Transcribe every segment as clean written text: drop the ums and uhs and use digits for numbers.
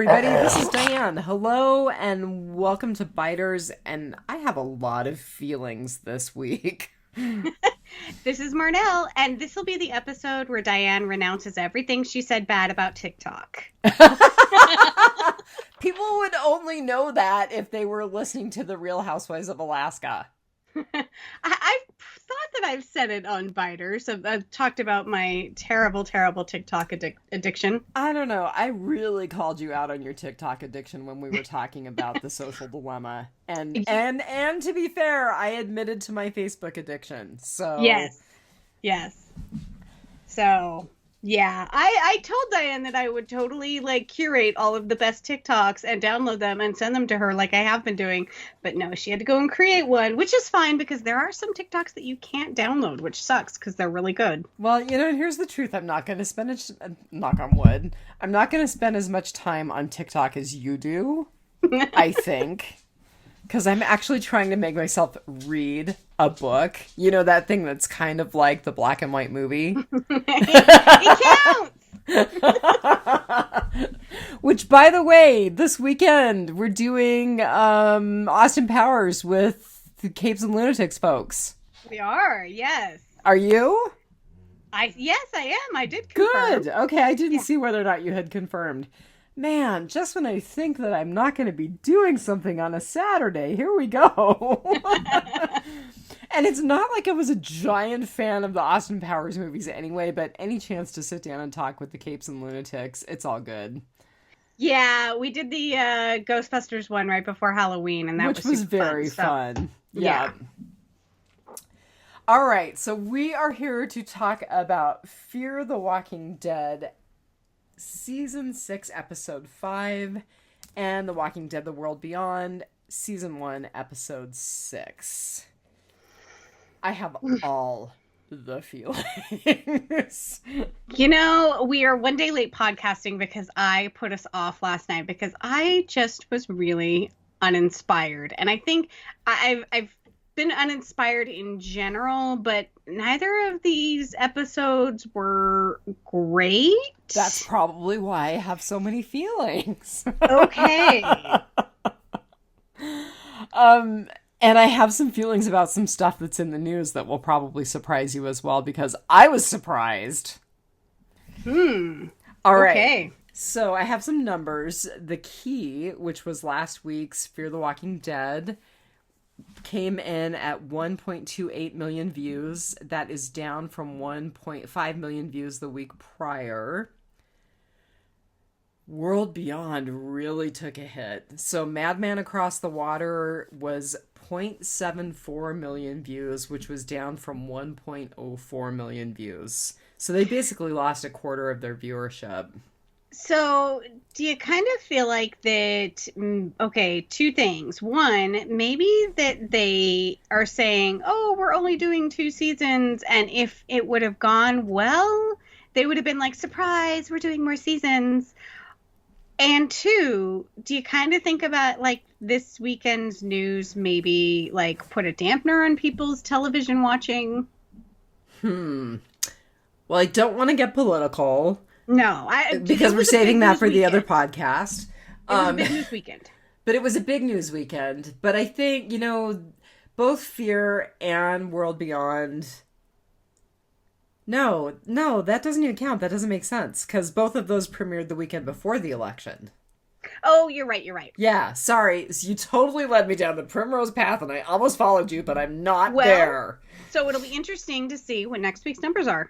everybody. This is Diane. Hello and welcome to Biters. And I have a lot of feelings this week. This is Marnell, and this will be the episode where Diane renounces everything she said bad about TikTok. People would only know that if they were listening to The Real Housewives of Alaska. I've thought that I've said it on Biters. I've talked about my terrible, terrible TikTok addiction. I don't know. I really called you out on your TikTok addiction when we were talking about the social dilemma. And to be fair, I admitted to my Facebook addiction. So Yes. So, yeah. I told Diane that I would totally curate all of the best TikToks and download them and send them to her like I have been doing. But no, she had to go and create one, which is fine because there are some TikToks that you can't download, which sucks because they're really good. Well, here's the truth. I'm not going to spend knock on wood. I'm not going to spend as much time on TikTok as you do, I think. Because I'm actually trying to make myself read a book. You know, that thing that's kind of like the black and white movie? It counts! Which, by the way, this weekend we're doing Austin Powers with the Capes and Lunatics folks. We are, yes. Are you? Yes, I am. I did confirm. Good. Okay, I didn't see whether or not you had confirmed. Man, just when I think that I'm not going to be doing something on a Saturday, here we go. And it's not like I was a giant fan of the Austin Powers movies anyway, but any chance to sit down and talk with the Capes and Lunatics, it's all good. Yeah, we did the Ghostbusters one right before Halloween, and that was very fun. Yeah. All right, so we are here to talk about Fear the Walking Dead Season 6, Episode 5, and The Walking Dead, The World Beyond, Season 1, Episode 6. I have all the feelings. We are one day late podcasting because I put us off last night because I just was really uninspired. And I think I've been uninspired in general, but neither of these episodes were great. That's probably why I have so many feelings. Okay. And I have some feelings about some stuff that's in the news that will probably surprise you as well, because I was surprised. All right. Okay. So I have some numbers. The Key, which was last week's Fear the Walking Dead, came in at 1.28 million views. That is down from 1.5 million views the week prior. World Beyond really took a hit. So Madman Across the Water was 0.74 million views, which was down from 1.04 million views. So they basically lost a quarter of their viewership. So, do you kind of feel like that, okay, two things. One, maybe that they are saying, oh, we're only doing 2 seasons, and if it would have gone well, they would have been like, surprise, we're doing more seasons. And two, do you kind of think about, this weekend's news maybe, put a dampener on people's television watching? Well, I don't want to get political. No, because we're saving that for the other podcast. It was a big news weekend. But it was a big news weekend. But I think, both Fear and World Beyond... No, that doesn't even count. That doesn't make sense. Because both of those premiered the weekend before the election. Oh, you're right. Yeah, sorry. So you totally led me down the primrose path, and I almost followed you, but I'm not there. So it'll be interesting to see what next week's numbers are.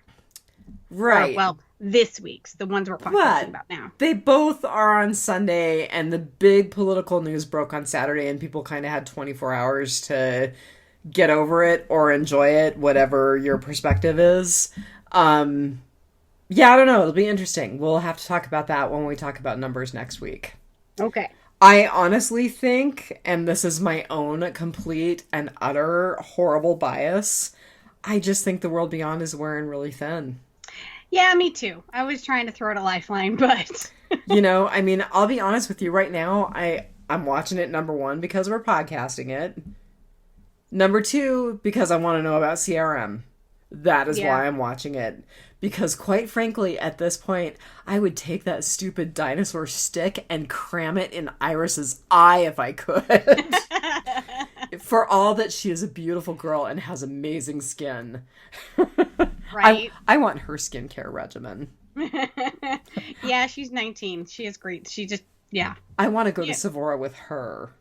Right. This week's, the ones we're talking about now. They both are on Sunday, and the big political news broke on Saturday, and people kind of had 24 hours to get over it or enjoy it, whatever your perspective is. Yeah, I don't know. It'll be interesting. We'll have to talk about that when we talk about numbers next week. Okay. I honestly think, and this is my own complete and utter horrible bias, I just think The World Beyond is wearing really thin. Yeah, me too. I was trying to throw it a lifeline, but... I'll be honest with you right now. I'm watching it, number one, because we're podcasting it. Number two, because I want to know about CRM. That is why I'm watching it. Because quite frankly, at this point, I would take that stupid dinosaur stick and cram it in Iris's eye if I could. For all that she is a beautiful girl and has amazing skin. Right. I want her skincare regimen. Yeah, she's 19. She is great. She just, I want to go to Sephora with her.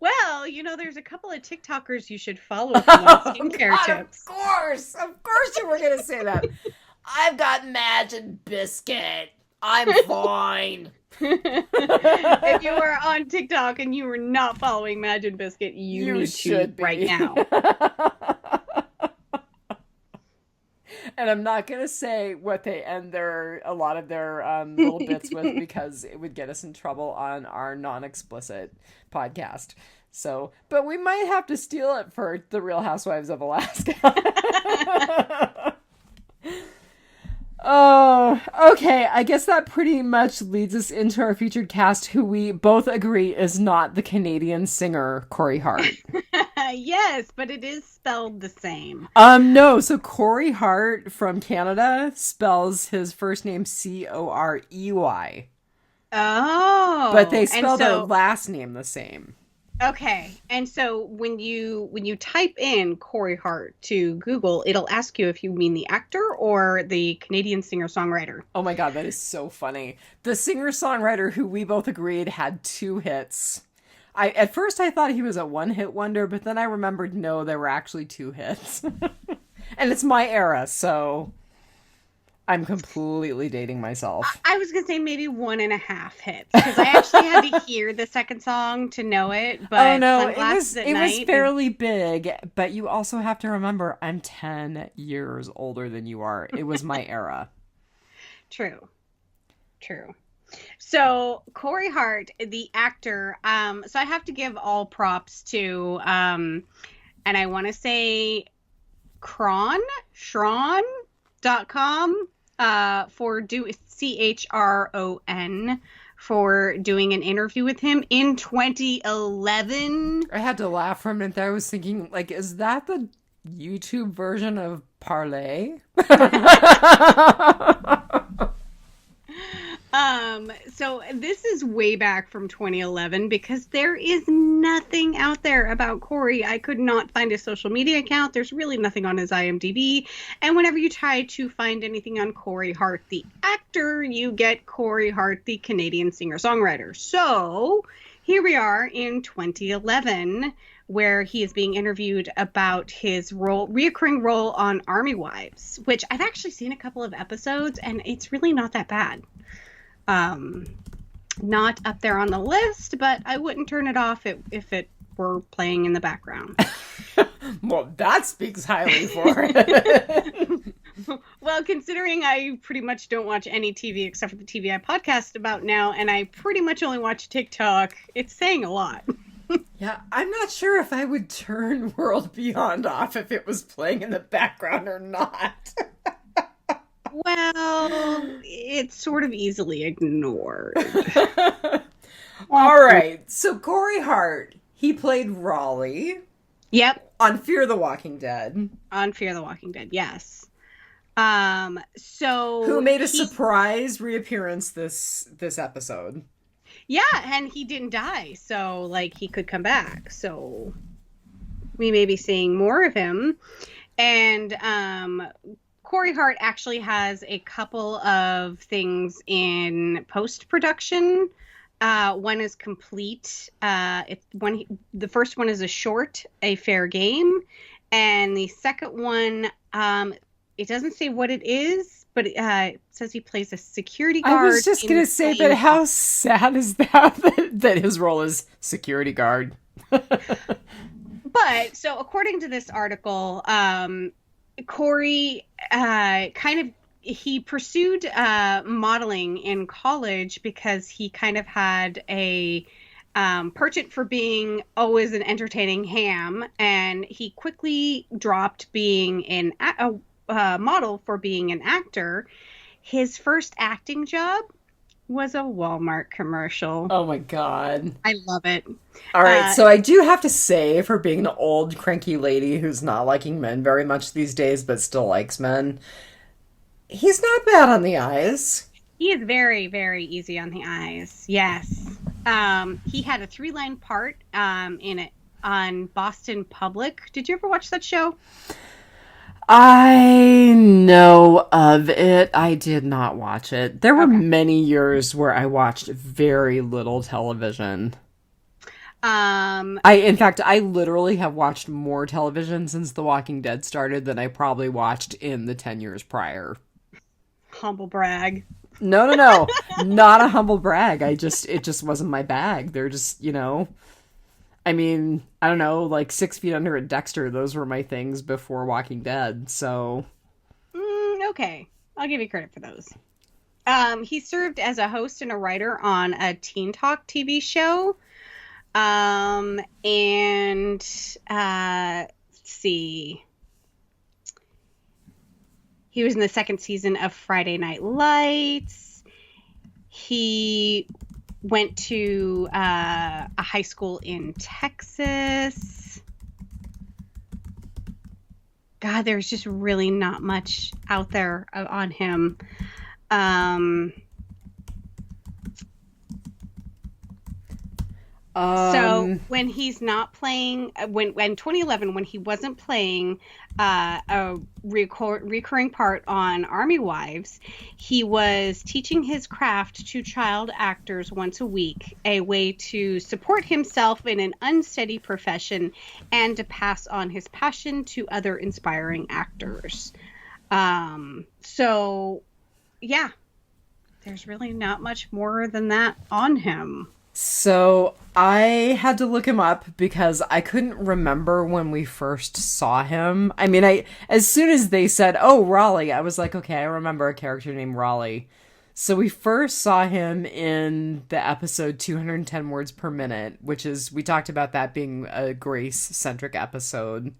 Well, there's a couple of TikTokers you should follow if you want skincare tips. Of course you were going to say that. I've got Madge and Biscuit. I'm fine. If you are on TikTok and you are not following Madge and Biscuit, you need to right now. And I'm not going to say what they end a lot of their little bits with, because it would get us in trouble on our non-explicit podcast. So, but we might have to steal it for The Real Housewives of Alaska. Oh, okay. I guess that pretty much leads us into our featured cast, who we both agree is not the Canadian singer Corey Hart. Yes, but it is spelled the same. No. So Corey Hart from Canada spells his first name Corey. Oh. But they spell their last name the same. Okay. And so when you type in Corey Hart to Google, it'll ask you if you mean the actor or the Canadian singer-songwriter. Oh my God, that is so funny. The singer-songwriter, who we both agreed had 2 hits. At first I thought he was a one-hit wonder, but then I remembered, no, there were actually 2 hits. And it's my era, so I'm completely dating myself. I was going to say maybe 1.5 hits, because I actually had to hear the second song to know it. But oh no, it was fairly big, but you also have to remember I'm 10 years older than you are. It was my era. True. So Corey Hart, the actor, so I have to give all props to, and I want to say Shron.com, for CHRON, for doing an interview with him in 2011. I had to laugh for a minute there. I was thinking, like, is that the YouTube version of Parlay? So this is way back from 2011, because there is nothing out there about Corey. I could not find his social media account. There's really nothing on his IMDb. And whenever you try to find anything on Corey Hart, the actor, you get Corey Hart, the Canadian singer-songwriter. So here we are in 2011, where he is being interviewed about his reoccurring role on Army Wives, which I've actually seen a couple of episodes, and it's really not that bad. Not up there on the list, but I wouldn't turn it off if it were playing in the background. Well, that speaks highly for it. Well, considering I pretty much don't watch any TV except for the TV I podcast about now, and I pretty much only watch TikTok, it's saying a lot. Yeah, I'm not sure if I would turn World Beyond off if it was playing in the background or not. Well, it's sort of easily ignored. All right. So Corey Hart, he played Raleigh. Yep. On Fear the Walking Dead. On Fear the Walking Dead, yes. So who made a surprise reappearance this episode. Yeah, and he didn't die, so like he could come back. So we may be seeing more of him. And Corey Hart actually has a couple of things in post-production. One is complete. The first one is a short, A Fair Game. And the second one, it doesn't say what it is, but it says he plays a security guard. I was just going to say, but how sad is that his role is security guard? But, so according to this article, Corey he pursued modeling in college because he kind of had a penchant for being always an entertaining ham, and he quickly dropped being a model for being an actor. His first acting job was a Walmart commercial. Oh my god. I love it. All right, so I do have to say, for being an old, cranky lady who's not liking men very much these days, but still likes men, he's not bad on the eyes. He is very, very easy on the eyes. Yes. He had a 3-line part on Boston Public. Did you ever watch that show? I know of it. I did not watch it. There were many years where I watched very little television. In fact, I literally have watched more television since The Walking Dead started than I probably watched in the 10 years prior. Humble brag. No. Not a humble brag. It just wasn't my bag. They're just, I mean, I don't know, like 6 Feet Under and Dexter, those were my things before Walking Dead, so. Okay. I'll give you credit for those. He served as a host and a writer on a Teen Talk TV show. Let's see. He was in the second season of Friday Night Lights. He went to a high school in Texas. God, there's just really not much out there on him. So when he's not playing, when 2011, when he wasn't playing a recurring part on Army Wives, he was teaching his craft to child actors once a week, a way to support himself in an unsteady profession and to pass on his passion to other inspiring actors. So, yeah, there's really not much more than that on him. So I had to look him up because I couldn't remember when we first saw him. I mean, as soon as they said, "Oh, Raleigh," I was like, okay, I remember a character named Raleigh. So we first saw him in the episode 210 Words Per Minute, which is, we talked about that being a Grace-centric episode.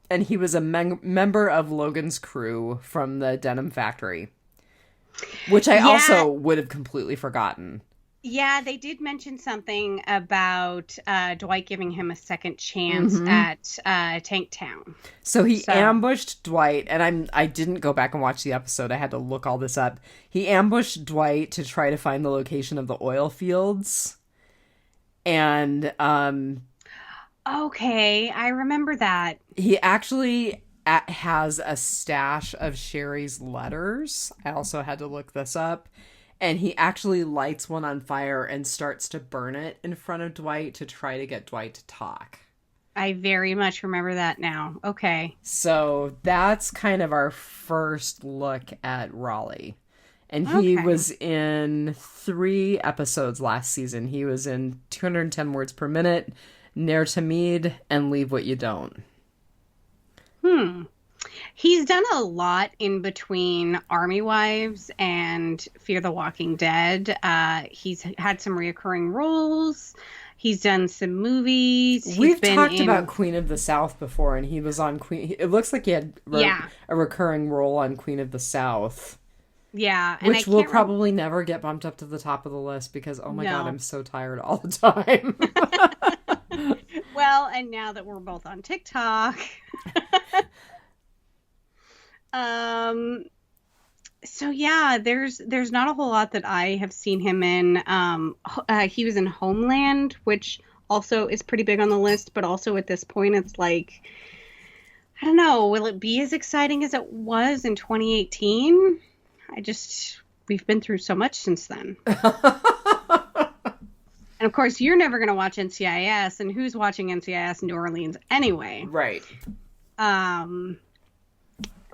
And he was a member of Logan's crew from the Denim Factory, which I also would have completely forgotten. Yeah, they did mention something about Dwight giving him a second chance at Tanktown. So he ambushed Dwight, and I didn't go back and watch the episode. I had to look all this up. He ambushed Dwight to try to find the location of the oil fields. And okay, I remember that. He actually has a stash of Sherry's letters. I also had to look this up. And he actually lights one on fire and starts to burn it in front of Dwight to try to get Dwight to talk. I very much remember that now. Okay. So that's kind of our first look at Raleigh. And he was in 3 episodes last season. He was in 210 Words Per Minute, Ne'er to Mead, and Leave What You Don't. He's done a lot in between Army Wives and Fear the Walking Dead. He's had some reoccurring roles. He's done some movies. We've talked about Queen of the South before, and he was on Queen. It looks like he had a recurring role on Queen of the South. Yeah. And which will probably never get bumped up to the top of the list because, oh my God, I'm so tired all the time. Well, and now that we're both on TikTok... So yeah, there's not a whole lot that I have seen him in. He was in Homeland, which also is pretty big on the list, but also at this point it's like, I don't know, will it be as exciting as it was in 2018? We've been through so much since then. And of course, you're never going to watch NCIS, and who's watching NCIS in New Orleans anyway? Right.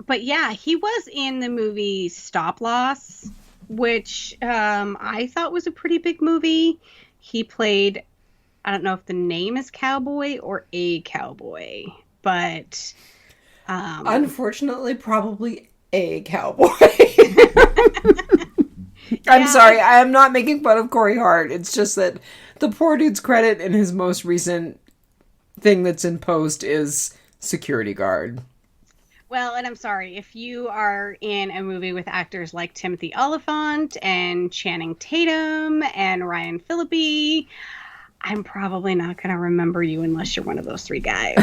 But yeah, he was in the movie Stop Loss, which I thought was a pretty big movie. He played, I don't know if the name is Cowboy or a cowboy, but... unfortunately, probably a cowboy. I'm sorry, I am not making fun of Corey Hart. It's just that the poor dude's credit in his most recent thing that's in post is security guard. Well, and I'm sorry, if you are in a movie with actors like Timothy Olyphant and Channing Tatum and Ryan Phillippe, I'm probably not going to remember you unless you're one of those three guys.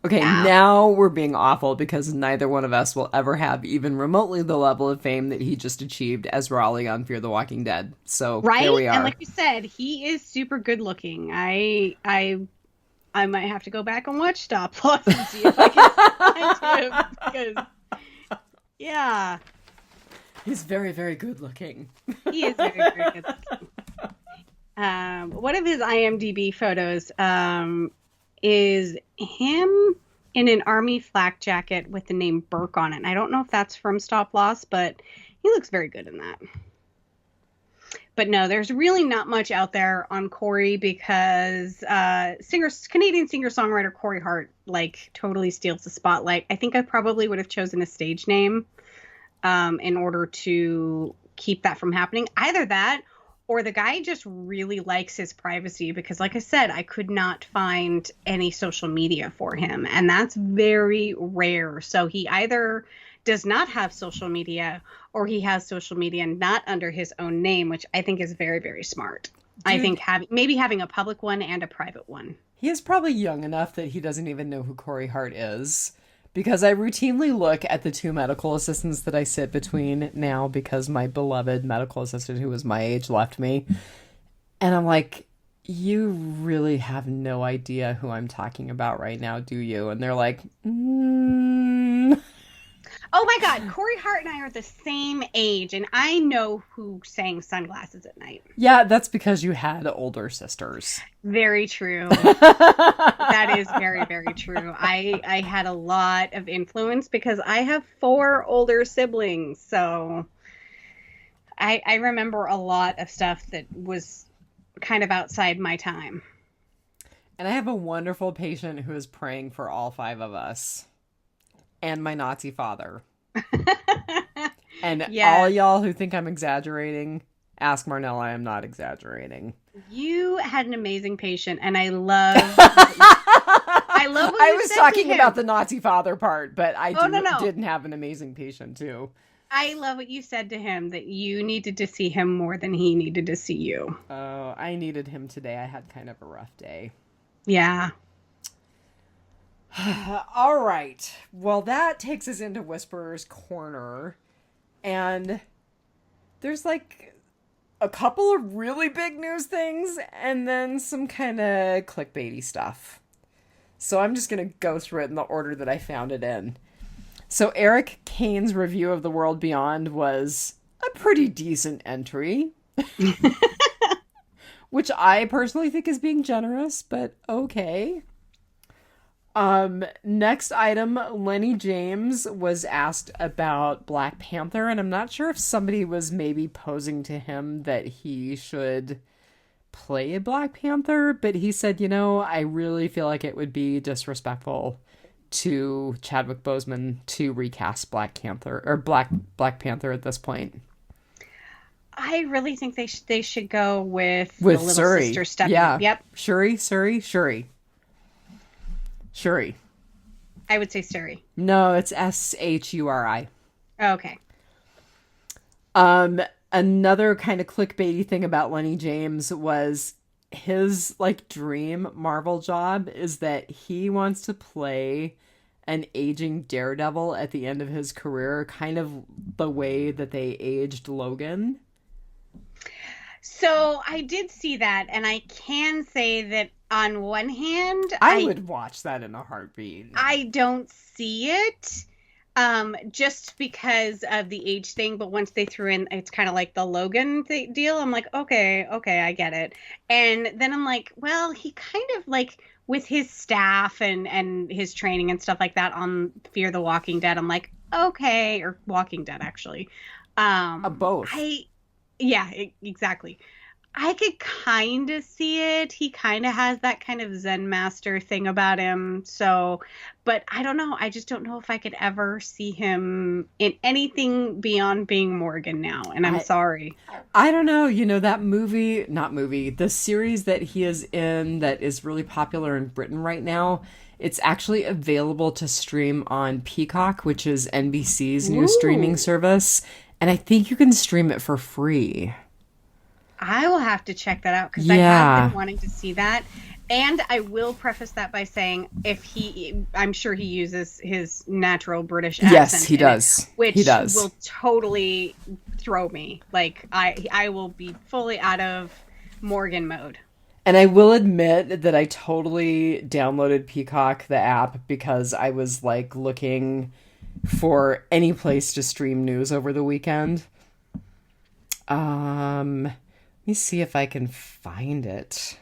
Okay, now we're being awful because neither one of us will ever have even remotely the level of fame that he just achieved as Raleigh on Fear the Walking Dead. So here we are. And like you said, he is super good looking. I might have to go back and watch Stop Loss and see if I can find him because, yeah, he's very, very good looking. He is very, very good looking. One of his IMDb photos is him in an army flak jacket with the name Burke on it. And I don't know if that's from Stop Loss, but he looks very good in that. But no, there's really not much out there on Corey because Canadian singer-songwriter Corey Hart like totally steals the spotlight. I think I probably would have chosen a stage name in order to keep that from happening. Either that or the guy just really likes his privacy because, like I said, I could not find any social media for him. And that's very rare. So he either does not have social media or he has social media not under his own name, which I think is very, very smart. Dude, I think maybe having a public one and a private one. He is probably young enough that he doesn't even know who Corey Hart is. Because I routinely look at the two medical assistants that I sit between now because my beloved medical assistant who was my age left me. And I'm like, you really have no idea who I'm talking about right now, do you? And they're like, Oh my God, Corey Hart and I are the same age, and I know who sang Sunglasses at Night. Yeah, that's because you had older sisters. Very true. That is very, very true. I had a lot of influence because I have 4 older siblings, so I remember a lot of stuff that was kind of outside my time. And I have a wonderful patient who is praying for all 5 of us. And my Nazi father. And all y'all who think I'm exaggerating, ask Marnell. I am not exagerating. You had an amazing patient, and I love what I was talking about the Nazi father part, but I didn't have an amazing patient too. I love what you said to him, that you needed to see him more than he needed to see you. Oh, I needed him today. I had kind of a rough day. Yeah. All right. Well, that takes us into Whisperer's Corner. And there's like a couple of really big news things and then some kind of clickbaity stuff. So I'm just going to go through it in the order that I found it in. So Eric Kane's review of The World Beyond was a pretty decent entry. Which I personally think is being generous, but okay. Next item, Lenny James was asked about Black Panther, and I'm not sure if somebody was maybe posing to him that he should play a Black Panther, but he said, I really feel like it would be disrespectful to Chadwick Boseman to recast Black Panther at this point. I really think they should go with the little Shuri. Sister Stephanie. Yeah. Yep. Shuri. I would say Shuri. No, it's Shuri. Oh, okay. Another kind of clickbaity thing about Lenny James was his dream Marvel job is that he wants to play an aging Daredevil at the end of his career, kind of the way that they aged Logan. So I did see that, and I can say that on one hand, I would watch that in a heartbeat. I don't see it, just because of the age thing. But once they threw in, it's kind of like the Logan deal. I'm like, okay, I get it. And then I'm like, well, he kind of with his staff and his training and stuff like that on Fear the Walking Dead. I'm like, okay, or Walking Dead actually. Both. Yeah, exactly. I could kind of see it. He kind of has that kind of Zen master thing about him. So, but I don't know. I just don't know if I could ever see him in anything beyond being Morgan now. And I'm sorry. I don't know. The series that he is in that is really popular in Britain right now It's actually available to stream on Peacock, which is NBC's new streaming service. And I think you can stream it for free. I will have to check that out because I have been wanting to see that. And I will preface that by saying I'm sure he uses his natural British accent. Yes, he does. Which will totally throw me. Like, I will be fully out of Morgan mode. And I will admit that I totally downloaded Peacock, the app, because I was like looking for any place to stream news over the weekend. Let me see if I can find it.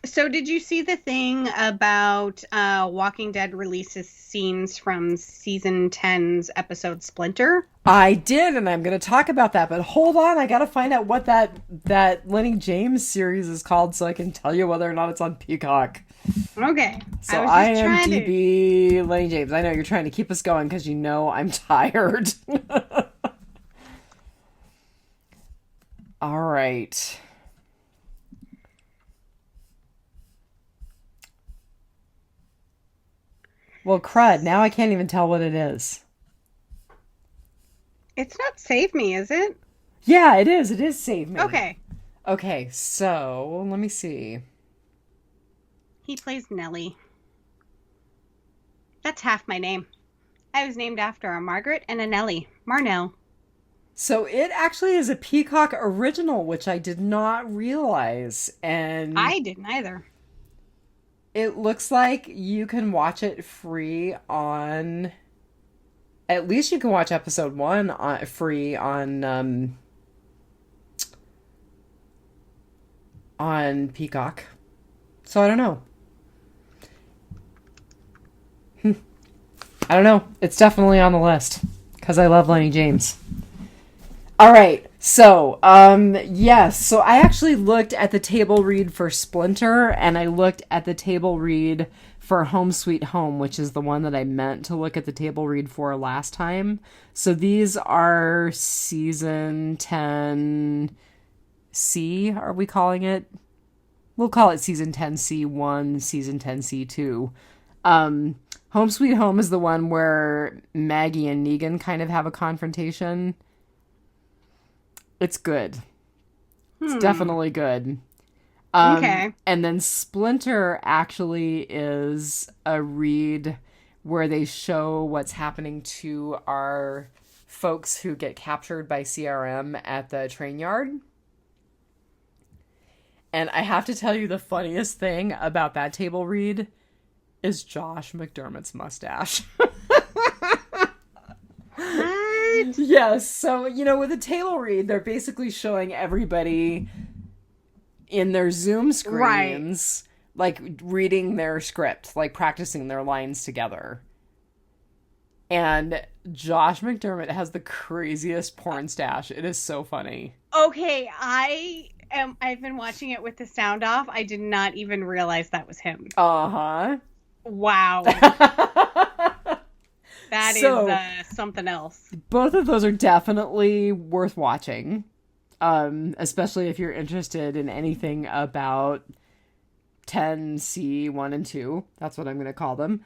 So did you see the thing about Walking Dead releases scenes from season 10's episode Splinter? I did, and I'm going to talk about that. But hold on, I got to find out what that Lenny James series is called so I can tell you whether or not it's on Peacock. Okay. So IMDb Lenny James. I know you're trying to keep us going because you know I'm tired. All right. Well, crud, now I can't even tell what it is. It's not Save Me, is it? Yeah, it is. It is Save Me. Okay. Okay, so let me see. He plays Nellie. That's half my name. I was named after a Margaret and a Nellie. Marnell. So it actually is a Peacock original, which I did not realize. And I didn't either. It looks like you can watch it free on... At least you can watch episode 1 free on Peacock. So I don't know. I don't know. It's definitely on the list because I love Lenny James. All right. So, yes. So I actually looked at the table read for Splinter, and I looked at the table read for Home Sweet Home, which is the one that I meant to look at the table read for last time. So these are season 10C, are we calling it? We'll call it season 10C1, season 10C2. Home Sweet Home is the one where Maggie and Negan kind of have a confrontation. It's good. It's definitely good. Okay. And then Splinter actually is a read where they show what's happening to our folks who get captured by CRM at the train yard. And I have to tell you, the funniest thing about that table read is Josh McDermott's mustache. Yes, so, with a table read, they're basically showing everybody in their Zoom screens, like, reading their script, like, practicing their lines together. And Josh McDermott has the craziest porn stash. It is so funny. Okay, I've been watching it with the sound off. I did not even realize that was him. Uh-huh. Wow. That is something else. Both of those are definitely worth watching, especially if you're interested in anything about 10C1 and 2. That's what I'm going to call them.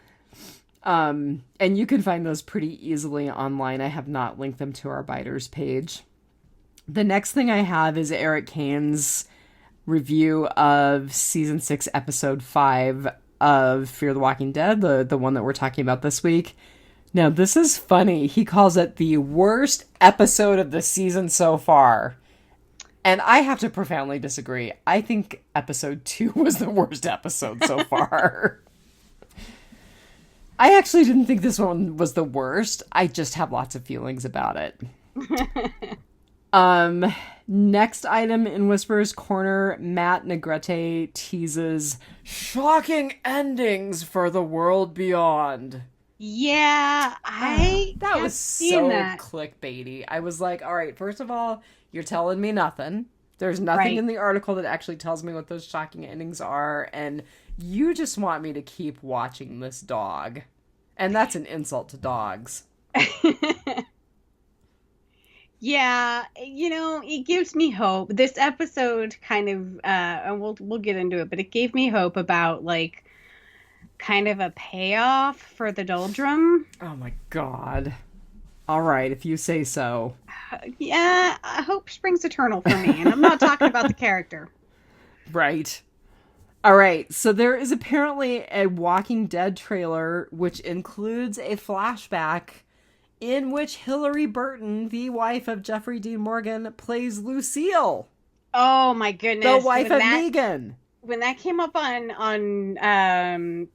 And you can find those pretty easily online. I have not linked them to our Biters page. The next thing I have is Eric Kane's review of season 6, episode 5 of Fear the Walking Dead, the one that we're talking about this week. Now, this is funny. He calls it the worst episode of the season so far. And I have to profoundly disagree. I think episode 2 was the worst episode so far. I actually didn't think this one was the worst. I just have lots of feelings about it. Next item in Whisperer's Corner, Matt Negrete teases shocking endings for the world beyond. Yeah, that was so clickbaity. I was like, all right, first of all, you're telling me nothing. There's nothing in the article that actually tells me what those shocking endings are, and you just want me to keep watching this dog. And that's an insult to dogs. Yeah, it gives me hope. This episode kind of, and we'll get into it, but it gave me hope about, like, kind of a payoff for the doldrum. Oh my god. All right, if you say so. Yeah, hope springs eternal for me, and I'm not talking about the character. Right. All right, so there is apparently a Walking Dead trailer which includes a flashback in which Hillary Burton, the wife of Jeffrey Dean Morgan, plays Lucille. Oh my goodness. The wife of Negan. When that came up on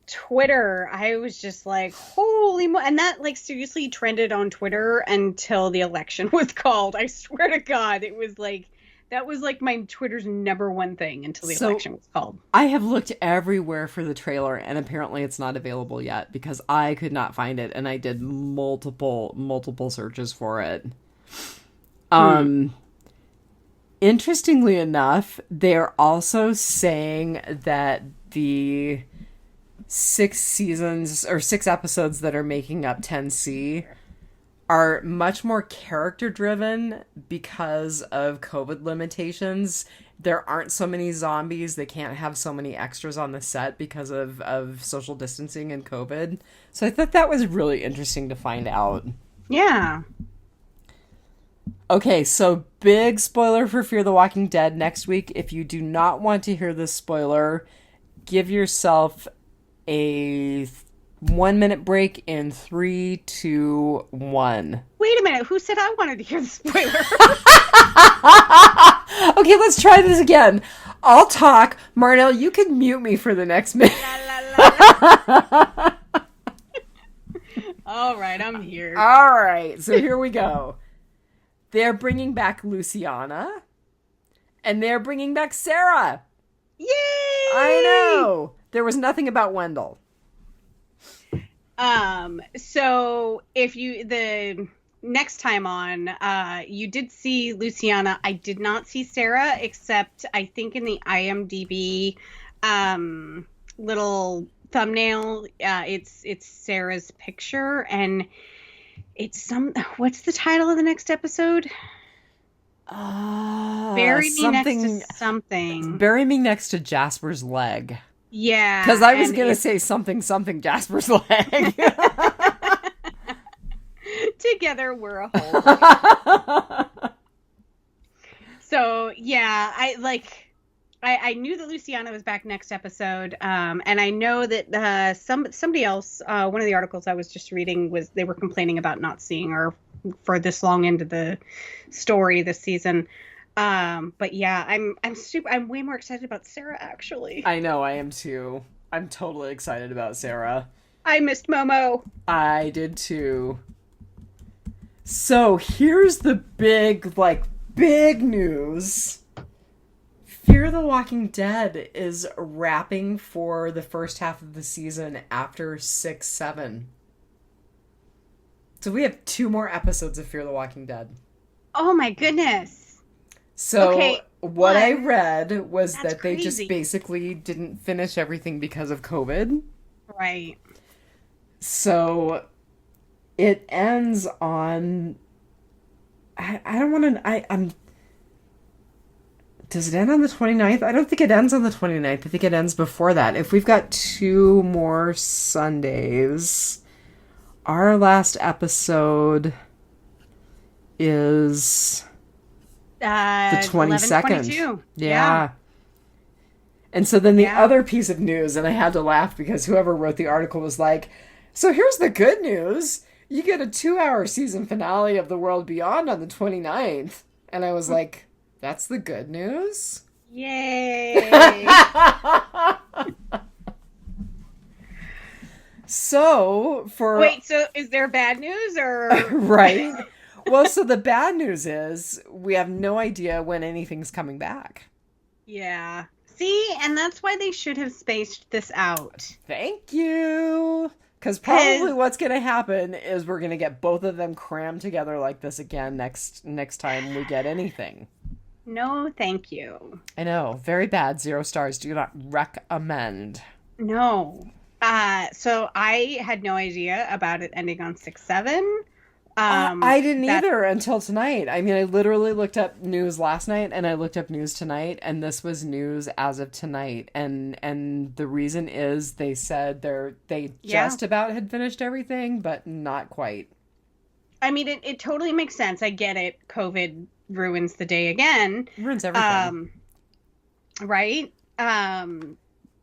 Twitter, I was just like, holy and that like seriously trended on Twitter until the election was called. I swear to God, it was like that was like my Twitter's number one thing until the election was called. I have looked everywhere for the trailer, and apparently it's not available yet because I could not find it, and I did multiple searches for it. Interestingly enough, they're also saying that the 6 episodes that are making up 10C are much more character driven because of COVID limitations. There aren't so many zombies. They can't have so many extras on the set because of social distancing and COVID. So I thought that was really interesting to find out. Yeah. Okay, so big spoiler for Fear the Walking Dead next week. If you do not want to hear this spoiler, give yourself a 1-minute break in 3, 2, 1. Wait a minute. Who said I wanted to hear the spoiler? Okay, let's try this again. I'll talk. Marnell, you can mute me for the next minute. All right, I'm here. All right, so here we go. They're bringing back Luciana, and they're bringing back Sarah. Yay! I know. There was nothing about Wendell. So if the next time on, you did see Luciana. I did not see Sarah, except I think in the IMDb, little thumbnail, it's Sarah's picture, and it's what's the title of the next episode? Bury me next to something. Bury me next to Jasper's leg. Yeah. Because I was going to say something Jasper's leg. Together we're a whole. So, yeah, I knew that Luciana was back next episode, and I know that somebody else, one of the articles I was just reading was they were complaining about not seeing her for this long into the story this season. But yeah, I'm way more excited about Sarah, actually. I know, I am too. I'm totally excited about Sarah. I missed Momo. I did too. So here's the big news. Fear the Walking Dead is wrapping for the first half of the season after 6, 7. So we have 2 more episodes of Fear the Walking Dead. Oh my goodness. So okay, what I read was that they crazy. just basically didn't finish everything because of COVID. Right. So it ends on... I don't want to... Does it end on the 29th? I don't think it ends on the 29th. I think it ends before that. If we've got 2 more Sundays, our last episode is the 22nd. 11/22. Yeah. And so then the other piece of news, and I had to laugh because whoever wrote the article was like, so here's the good news. You get a 2-hour season finale of The World Beyond on the 29th. And I was like... That's the good news? Yay! So, Wait, so is there bad news, or... Right. Well, so the bad news is we have no idea when anything's coming back. Yeah. See, and that's why they should have spaced this out. Thank you! Because probably what's going to happen is we're going to get both of them crammed together like this again next time we get anything. No, thank you. I know. Very bad. 0 stars. Do not recommend. No. So I had no idea about it ending on 6-7. I didn't either until tonight. I mean, I literally looked up news last night and I looked up news tonight, and this was news as of tonight. And the reason is they said they just about had finished everything, but not quite. I mean, it totally makes sense. I get it. COVID ruins the day again. Ruins everything. Right?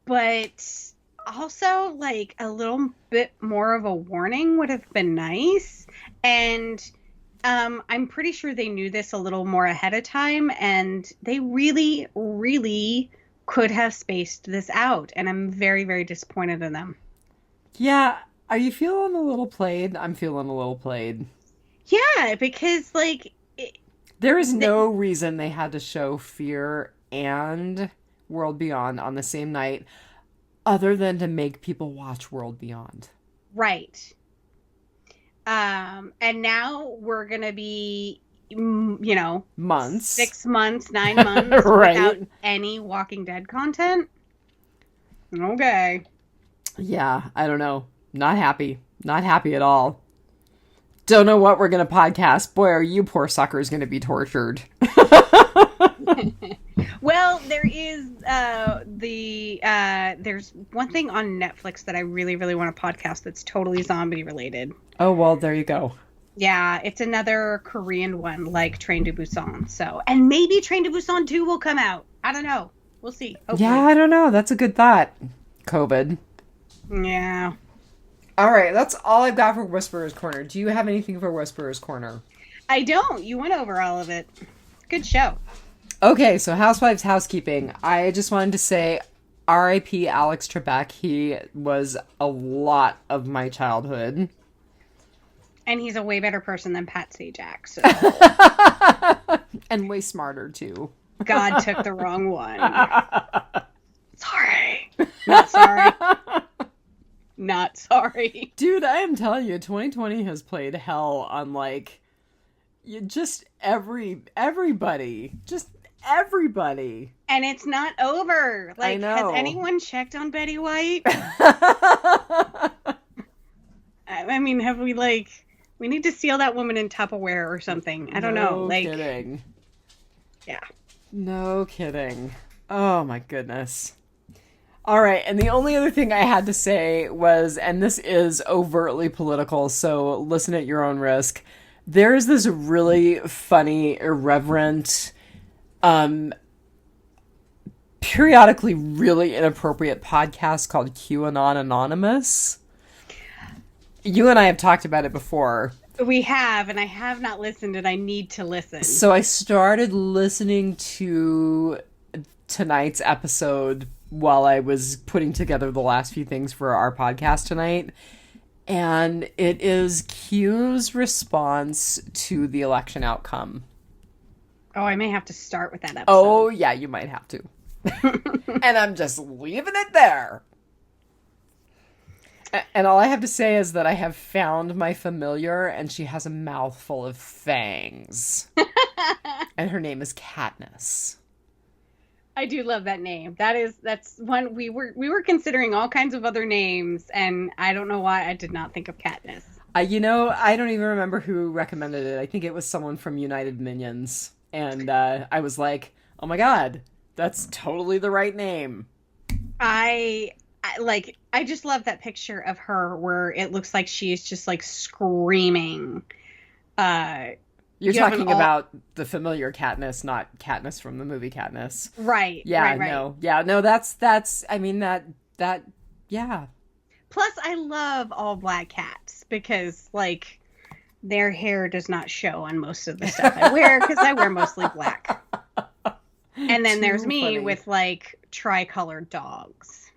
But also, like, a little bit more of a warning would have been nice. And I'm pretty sure they knew this a little more ahead of time, and they really, really could have spaced this out. And I'm very, very disappointed in them. Yeah. Are you feeling a little played? I'm feeling a little played. Yeah, because, like... there is no reason they had to show Fear and World Beyond on the same night other than to make people watch World Beyond. Right. And now we're going to be, months. 6 months, 9 months right. without any Walking Dead content. Okay. Yeah, I don't know. Not happy. Not happy at all. Don't know what we're going to podcast. Boy, are you poor suckers going to be tortured. Well, there is there's one thing on Netflix that I really, really want to podcast that's totally zombie related. Oh, well, there you go. Yeah, it's another Korean one like Train to Busan. So, and maybe Train to Busan 2 will come out. I don't know. We'll see. Hopefully. Yeah, I don't know. That's a good thought. COVID. Yeah. All right, that's all I've got for Whisperer's Corner. Do you have anything for Whisperer's Corner? I don't. You went over all of it. Good show. Okay, so Housewives housekeeping. I just wanted to say R.I.P. Alex Trebek. He was a lot of my childhood. And he's a way better person than Pat Sajak. So. And way smarter, too. God took the wrong one. Sorry. Not sorry. Not sorry. Dude, I am telling you, 2020 has played hell on, like, just everybody. Just everybody. And it's not over. Like, I know. Has anyone checked on Betty White? I mean, have we, like... We need to seal that woman in Tupperware or something. I don't know. Like, kidding. Yeah. No kidding. Oh, my goodness. All right, and the only other thing I had to say was, and this is overtly political, so listen at your own risk. There's this really funny, irreverent, periodically really inappropriate podcast called QAnon Anonymous. You and I have talked about it before. We have, and I have not listened, and I need to listen. So I started listening to tonight's episode while I was putting together the last few things for our podcast tonight. And it is Q's response to the election outcome. Oh, I may have to start with that episode. Oh, yeah, you might have to. And I'm just leaving it there. And all I have to say is that I have found my familiar, and she has a mouthful of fangs. And her name is Katniss. I do love that name. That's one we were considering all kinds of other names, and I don't know why I did not think of Katniss. I don't even remember who recommended it. I think it was someone from United Minions, and I was like, "Oh my god, that's totally the right name." I just love that picture of her where it looks like she's just like screaming. You're talking about the familiar Katniss, not Katniss from the movie Katniss. Right. Yeah, right. No. Yeah, no, that's, I mean, yeah. Plus, I love all black cats because, like, their hair does not show on most of the stuff I wear because I wear mostly black. And then there's me with, like, tricolored dogs.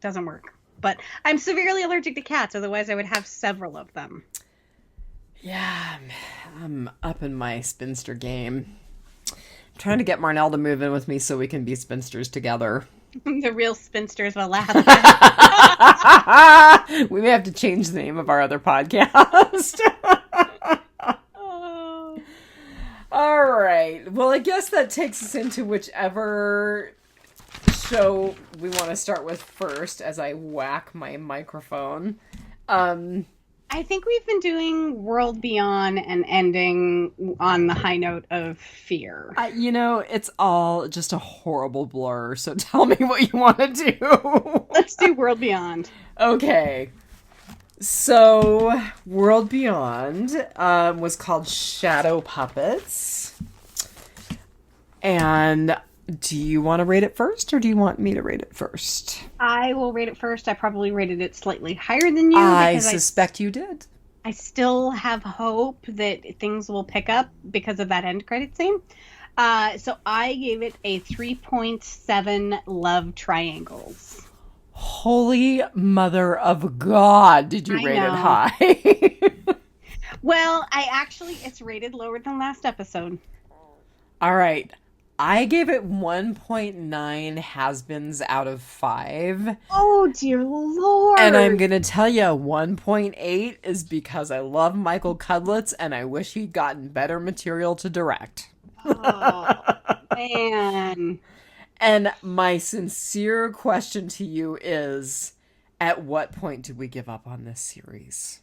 Doesn't work. But I'm severely allergic to cats, otherwise I would have several of them. Yeah, I'm up in my spinster game. I'm trying to get Marnell to move in with me so we can be spinsters together. The real spinsters will laugh. We may have to change the name of our other podcast. Oh. All right. Well, I guess that takes us into whichever show we want to start with first as I whack my microphone. I think we've been doing World Beyond and ending on the high note of fear. It's all just a horrible blur, so tell me what you want to do. Let's do World Beyond. Okay. So, World Beyond was called Shadow Puppets. And do you want to rate it first, or do you want me to rate it first? I will rate it first. I probably rated it slightly higher than you. I suspect you did. I still have hope that things will pick up because of that end credit scene. So I gave it a 3.7 love triangles. Holy mother of God, did you rate it high? Well, it's rated lower than last episode. All right. I gave it 1.9 has-beens out of 5. Oh, dear Lord. And I'm going to tell you, 1.8 is because I love Michael Cudlitz and I wish he'd gotten better material to direct. Oh, man. And my sincere question to you is, at what point did we give up on this series?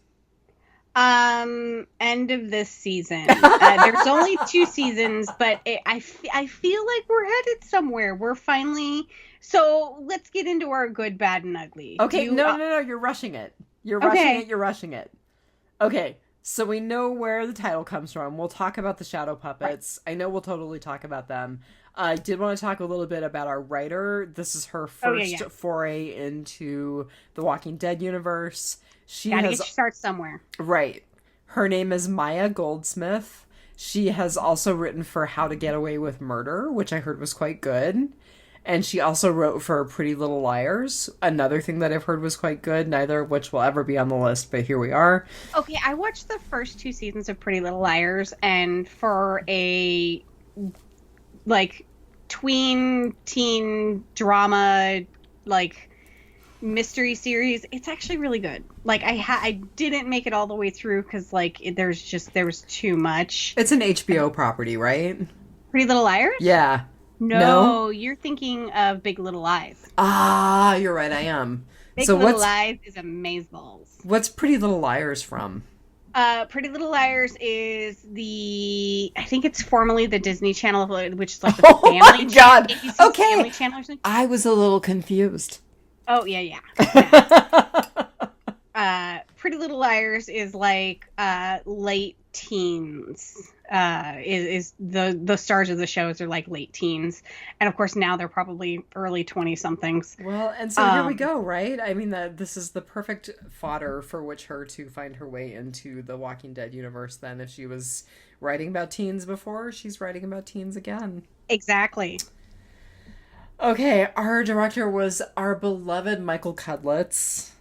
End of this season. There's only 2 seasons, but I feel like we're headed somewhere. We're finally... So let's get into our good, bad, and ugly. Okay, no, you're rushing it. You're rushing it. Okay, so we know where the title comes from. We'll talk about the Shadow Puppets. Right. I know we'll totally talk about them. I did want to talk a little bit about our writer. This is her first foray into the Walking Dead universe. Gotta start somewhere. Right. Her name is Maya Goldsmith. She has also written for How to Get Away with Murder, which I heard was quite good. And she also wrote for Pretty Little Liars, another thing that I've heard was quite good, neither of which will ever be on the list, but here we are. Okay, I watched the first 2 seasons of Pretty Little Liars, and for a, tween teen drama, mystery series, it's actually really good. I didn't make it all the way through because there was too much. It's an HBO property, right? Pretty Little Liars? Yeah. No, you're thinking of Big Little Lies. Ah, you're right, I am. Big Little Lies is amazeballs. What's Pretty Little Liars from? Pretty Little Liars is I think it's formerly the Disney Channel, which is the family. Oh my God! Okay, family channel or something. I was a little confused. Oh yeah. Pretty Little Liars is late teens. Is the stars of the shows are late teens, and of course now they're probably early 20-somethings. Well, and so here we go, right? I mean, this is the perfect fodder for which her to find her way into the Walking Dead universe. Then, if she was writing about teens before, she's writing about teens again. Exactly. Okay, our director was our beloved Michael Cudlitz.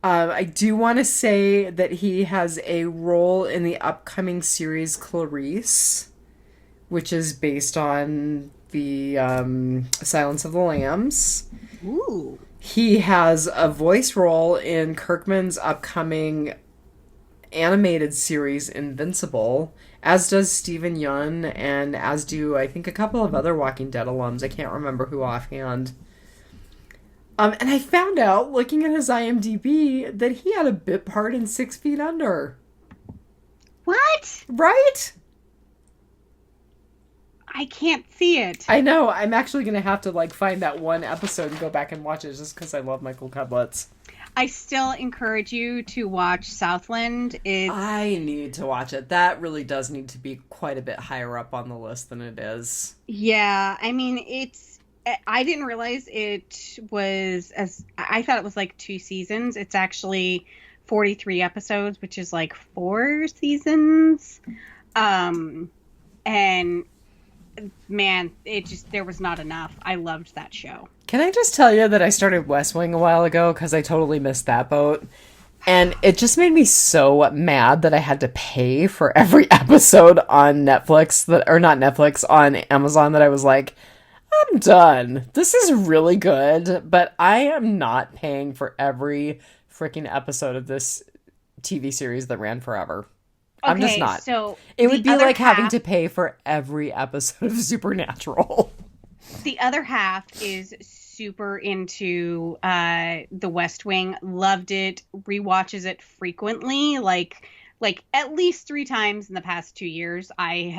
I do want to say that he has a role in the upcoming series Clarice, which is based on the Silence of the Lambs. Ooh. He has a voice role in Kirkman's upcoming animated series Invincible, as does Steven Yeun, and as do, I think, a couple of other Walking Dead alums. I can't remember who offhand. And I found out, looking at his IMDb, that he had a bit part in 6 Feet Under. What? Right? I can't see it. I know. I'm actually going to have to, find that one episode and go back and watch it just because I love Michael Cudlitz. I still encourage you to watch Southland. I need to watch it. That really does need to be quite a bit higher up on the list than it is. Yeah, I mean, I didn't realize it was I thought it was 2 seasons. It's actually 43 episodes, which is 4 seasons. And man, there was not enough. I loved that show. Can I just tell you that I started West Wing a while ago because I totally missed that boat? And it just made me so mad that I had to pay for every episode on Netflix, on Amazon, that I was like, I'm done. This is really good, but I am not paying for every freaking episode of this TV series that ran forever. Okay, I'm just not. So it would be like having to pay for every episode of Supernatural. The other half is super into The West Wing. Loved it. Rewatches it frequently. Like at least 3 times in the past 2 years.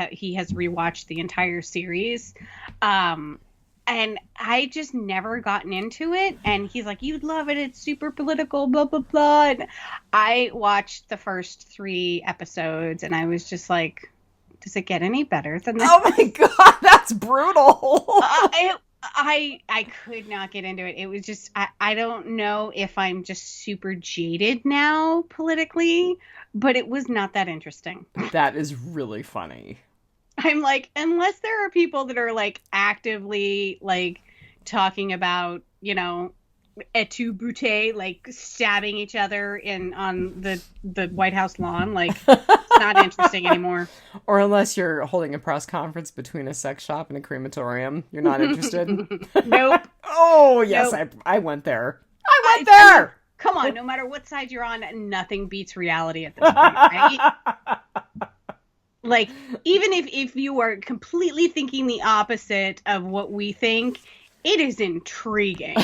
He has rewatched the entire series. And I just never gotten into it. And he's like, you'd love it. It's super political, blah, blah, blah. And I watched the first 3 episodes and I was just like, does it get any better than that? Oh my God, that's brutal. I could not get into it. It was just, I don't know if I'm just super jaded now politically, but it was not that interesting. That is really funny. I'm like, unless there are people that are like actively like talking about, you know, et tu brute, like stabbing each other on the White House lawn, like it's not interesting anymore. Or unless you're holding a press conference between a sex shop and a crematorium, you're not interested. Nope. Oh yes, nope. I went there. I went there. Come on, no matter what side you're on, nothing beats reality at this point, right? Like, even if you are completely thinking the opposite of what we think, it is intriguing.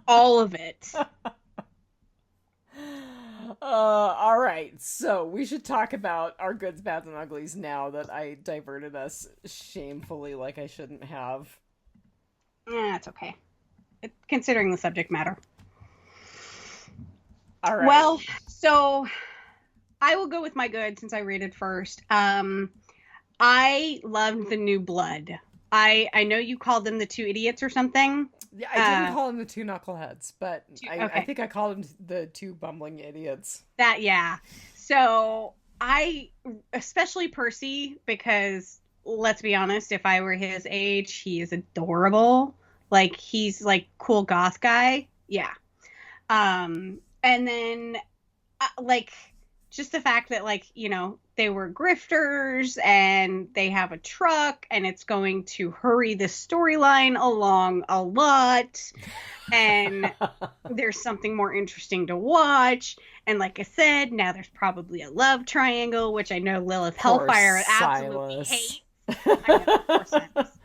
All of it. All right, so we should talk about our goods, bads, and uglies now that I diverted us shamefully like I shouldn't have. Yeah, it's okay. Considering the subject matter. All right. Well, so I will go with my good since I rated first. I loved the new blood. I know you called them the 2 idiots or something. Yeah, I didn't call them the 2 knuckleheads, but okay. I think I called them the 2 bumbling idiots. Yeah. So I, especially Percy, because let's be honest, if I were his age, he is adorable. Like, he's like cool goth guy. Yeah. And then like just the fact that, like, you know, they were grifters and they have a truck and it's going to hurry the storyline along a lot. And there's something more interesting to watch. And like I said, now there's probably a love triangle, which I know Lilith Hellfire absolutely hates. I know, poor Silas.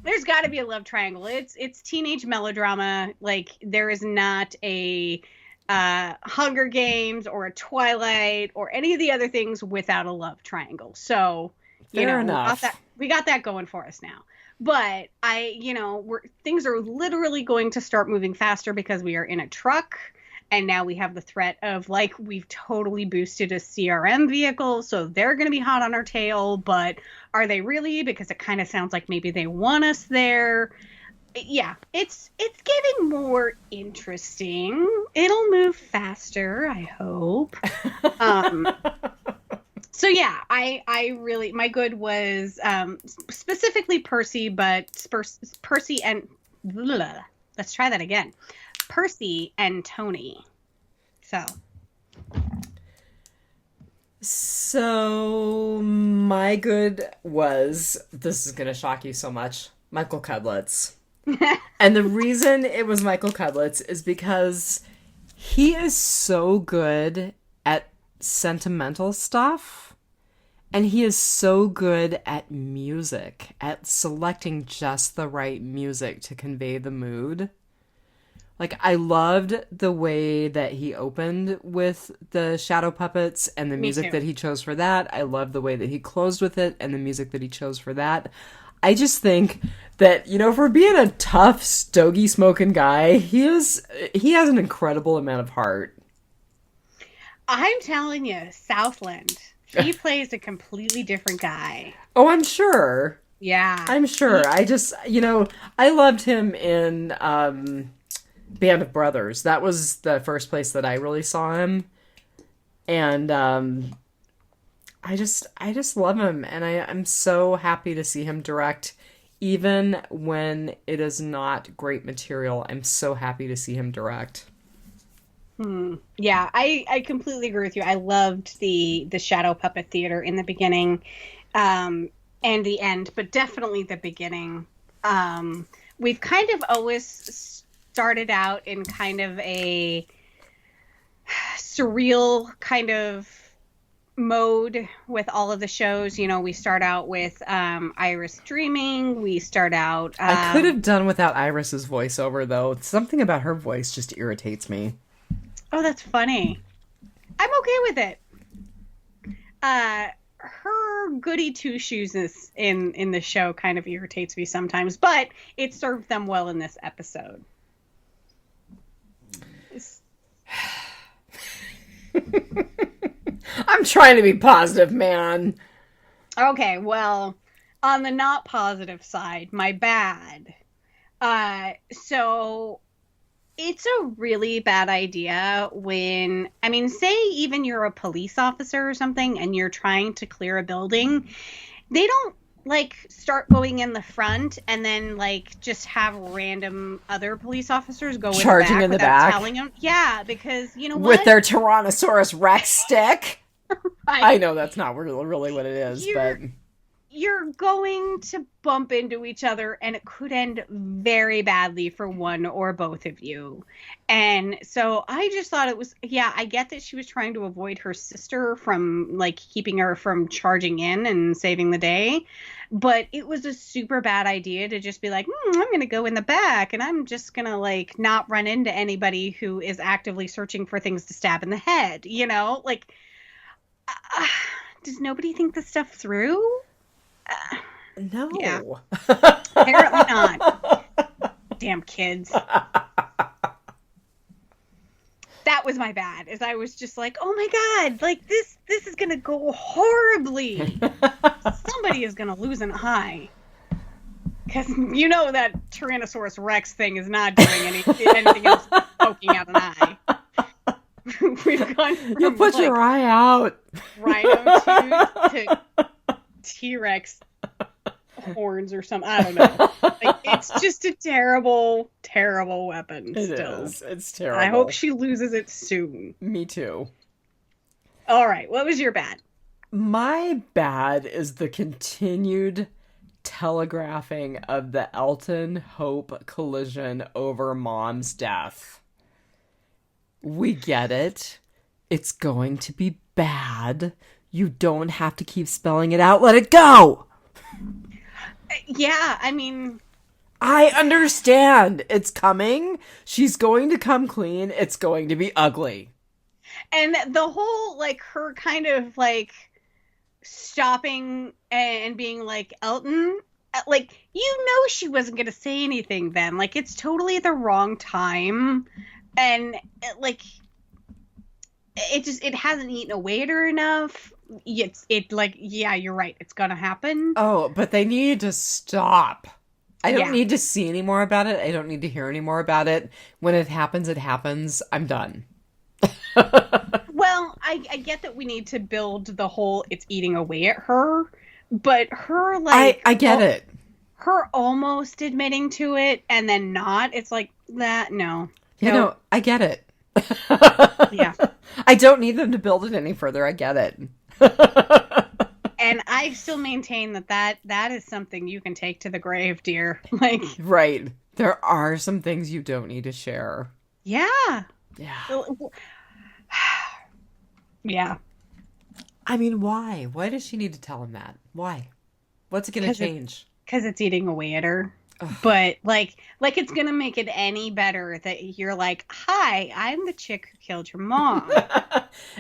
There's got to be a love triangle. It's teenage melodrama. Like, there is not a Hunger Games or a Twilight or any of the other things without a love triangle. So, Fair enough. We got that going for us now. But things are literally going to start moving faster because we are in a truck. And now we have the threat of, like, we've totally boosted a CRM vehicle, so they're going to be hot on our tail. But are they really? Because it kind of sounds like maybe they want us there. Yeah, it's getting more interesting. It'll move faster, I hope. So yeah, I really, my good was specifically Percy, but Percy and let's try that again. Percy and Tony. So my good was, this is gonna shock you so much, Michael Cudlitz. And the reason it was Michael Cudlitz is because he is so good at sentimental stuff, and he is so good at music, at selecting just the right music to convey the mood. Like, I loved the way that he opened with the shadow puppets and the music that he chose for that. I love the way that he closed with it and the music that he chose for that. I just think that, you know, for being a tough, stogie smoking guy, he has an incredible amount of heart. I'm telling you, Southland, he plays a completely different guy. Oh, I'm sure. Yeah. I'm sure. I just, you know, I loved him in Band of Brothers. That was the first place that I really saw him. And I just love him, and I'm so happy to see him direct, even when it is not great material. I'm so happy to see him direct. Yeah, I completely agree with you. I loved the shadow puppet theater in the beginning and the end, but definitely the beginning. We've kind of always started out in kind of a surreal kind of mode with all of the shows. You know, we start out with Iris dreaming. We start out... I could have done without Iris's voiceover, though. Something about her voice just irritates me. Oh, that's funny. I'm okay with it. Her goody two-shoes in the show kind of irritates me sometimes, but it served them well in this episode. I'm trying to be positive, man. Okay, well, on the not positive side, my bad. So it's a really bad idea when, I mean, say even you're a police officer or something and you're trying to clear a building, they don't like start going in the front and then like just have random other police officers go charging in the back, telling them. Yeah, because you know what? With their Tyrannosaurus Rex stick. I know that's not really what it is, but you're going to bump into each other and it could end very badly for one or both of you. And so I just thought it was, yeah, I get that she was trying to avoid her sister from like keeping her from charging in and saving the day. But it was a super bad idea to just be like, I'm going to go in the back and I'm just going to like not run into anybody who is actively searching for things to stab in the head. You know, like, does nobody think this stuff through? No. Yeah. Apparently not. Damn kids. That was my bad, as I was just like, oh my god, like this is gonna go horribly. Somebody is gonna lose an eye. Because you know that Tyrannosaurus Rex thing is not doing anything else but poking out an eye. We've gone from, you put like, your eye out. Rhino tooth to T-Rex horns or something. I don't know. Like, it's just a terrible, terrible weapon. It's terrible. I hope she loses it soon. Me too. All right. What was your bad? My bad is the continued telegraphing of the Elton-Hope collision over Mom's death. We get it. It's going to be bad. You don't have to keep spelling it out. Let it go! Yeah, I mean... I understand. It's coming. She's going to come clean. It's going to be ugly. And the whole, like, her kind of, like, stopping and being like, Elton... Like, you know she wasn't going to say anything then. Like, it's totally the wrong time. And, like... It hasn't eaten away at her enough. Yeah, you're right. It's gonna happen. Oh, but they need to stop. I don't need to see any more about it. I don't need to hear any more about it. When it happens, it happens. I'm done. Well, I get that we need to build the whole it's eating away at her, but her, like... I get it. Her almost admitting to it and then not, it's like, that, no. You know, I get it. Yeah. I don't need them to build it any further. I get it. And I still maintain that is something you can take to the grave, dear. Like, right. There are some things you don't need to share. Yeah. Yeah. Yeah. I mean, why? Why does she need to tell him that? Why? What's it going to change? Because it's eating away at her. Ugh. But, like it's going to make it any better that you're like, hi, I'm the chick who killed your mom.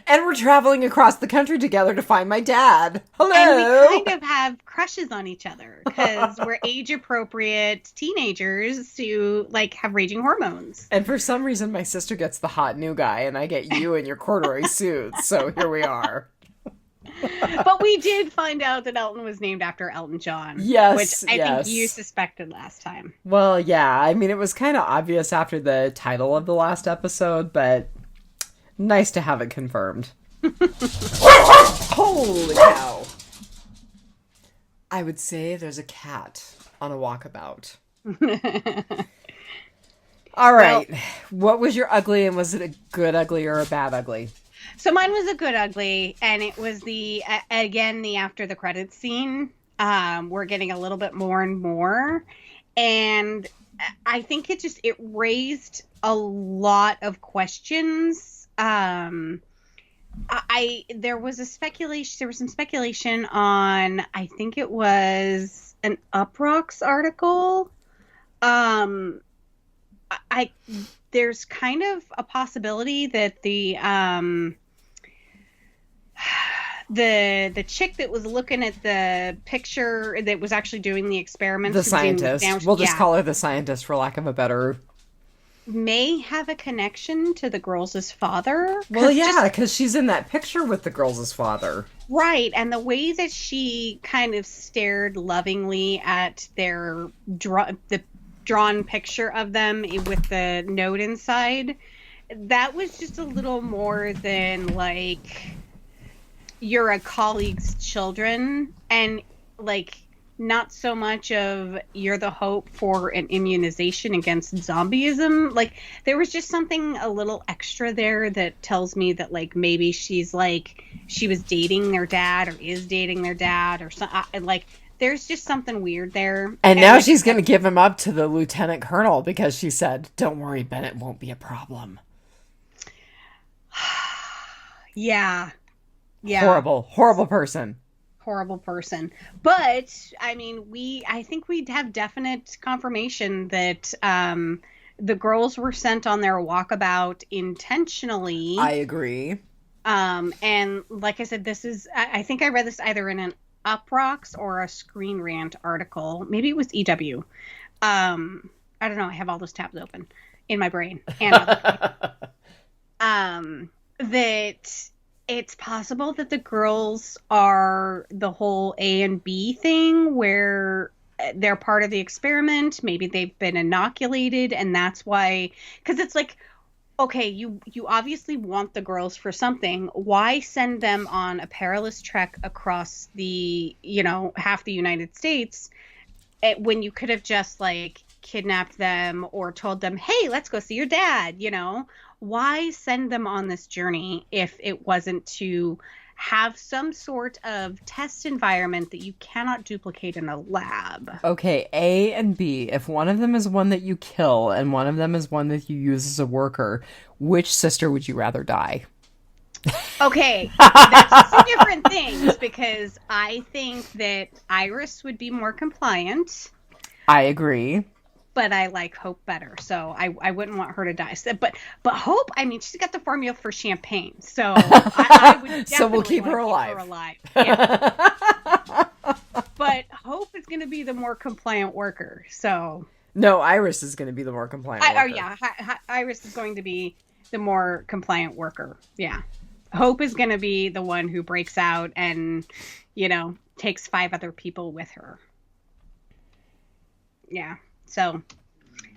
And we're traveling across the country together to find my dad. Hello! And we kind of have crushes on each other because we're age-appropriate teenagers who, like, have raging hormones. And for some reason, my sister gets the hot new guy, and I get you in your corduroy suits, so here we are. But we did find out that Elton was named after Elton John. Yes, which I think you suspected last time. Well, yeah. I mean, it was kind of obvious after the title of the last episode, but nice to have it confirmed. Holy cow. I would say there's a cat on a walkabout. All right. Well, what was your ugly, and was it a good ugly or a bad ugly? So mine was a good ugly, and it was the after the credits scene. We're getting a little bit more and more, and I think it raised a lot of questions. There was some speculation on, I think it was an Uprocks article. There's kind of a possibility that the chick that was looking at the picture that was actually doing the experiments, the scientist, we'll just call her the scientist for lack of a better, may have a connection to the girls' father. Well, yeah, because she's in that picture with the girls' father. Right, and the way that she kind of stared lovingly at the drawn picture of them with the note inside, that was just a little more than, like, you're a colleague's children, and, like, not so much of you're the hope for an immunization against zombieism. Like, there was just something a little extra there that tells me that, like, maybe she's like, she was dating their dad or is dating their dad or something. Like, there's just something weird there. And now she's going to give him up to the lieutenant colonel because she said, don't worry, Bennett won't be a problem. Yeah. Horrible person. Horrible person. But I mean, I think we'd have definite confirmation that the girls were sent on their walkabout intentionally. I agree. And like I said, I think I read this either in an Uprocks or a Screen Rant article. Maybe it was EW. I don't know. I have all those tabs open in my brain. And that it's possible that the girls are the whole A and B thing where they're part of the experiment. Maybe they've been inoculated, and that's why. Because it's like, okay, you obviously want the girls for something. Why send them on a perilous trek across the, half the United States when you could have just, like, kidnapped them or told them, hey, let's go see your dad, Why send them on this journey if it wasn't to have some sort of test environment that you cannot duplicate in a lab? Okay, A and B. If one of them is one that you kill and one of them is one that you use as a worker, which sister would you rather die? Okay, that's two different things, because I think that Iris would be more compliant. I agree. But I like Hope better, so I wouldn't want her to die. So, but Hope, I mean, she's got the formula for champagne, so I would definitely so we'll keep her alive. Yeah. But Hope is going to be the more compliant worker. So no, Iris is going to be the more compliant worker. Yeah, Iris is going to be the more compliant worker. Yeah, Hope is going to be the one who breaks out and takes 5 other people with her. Yeah. So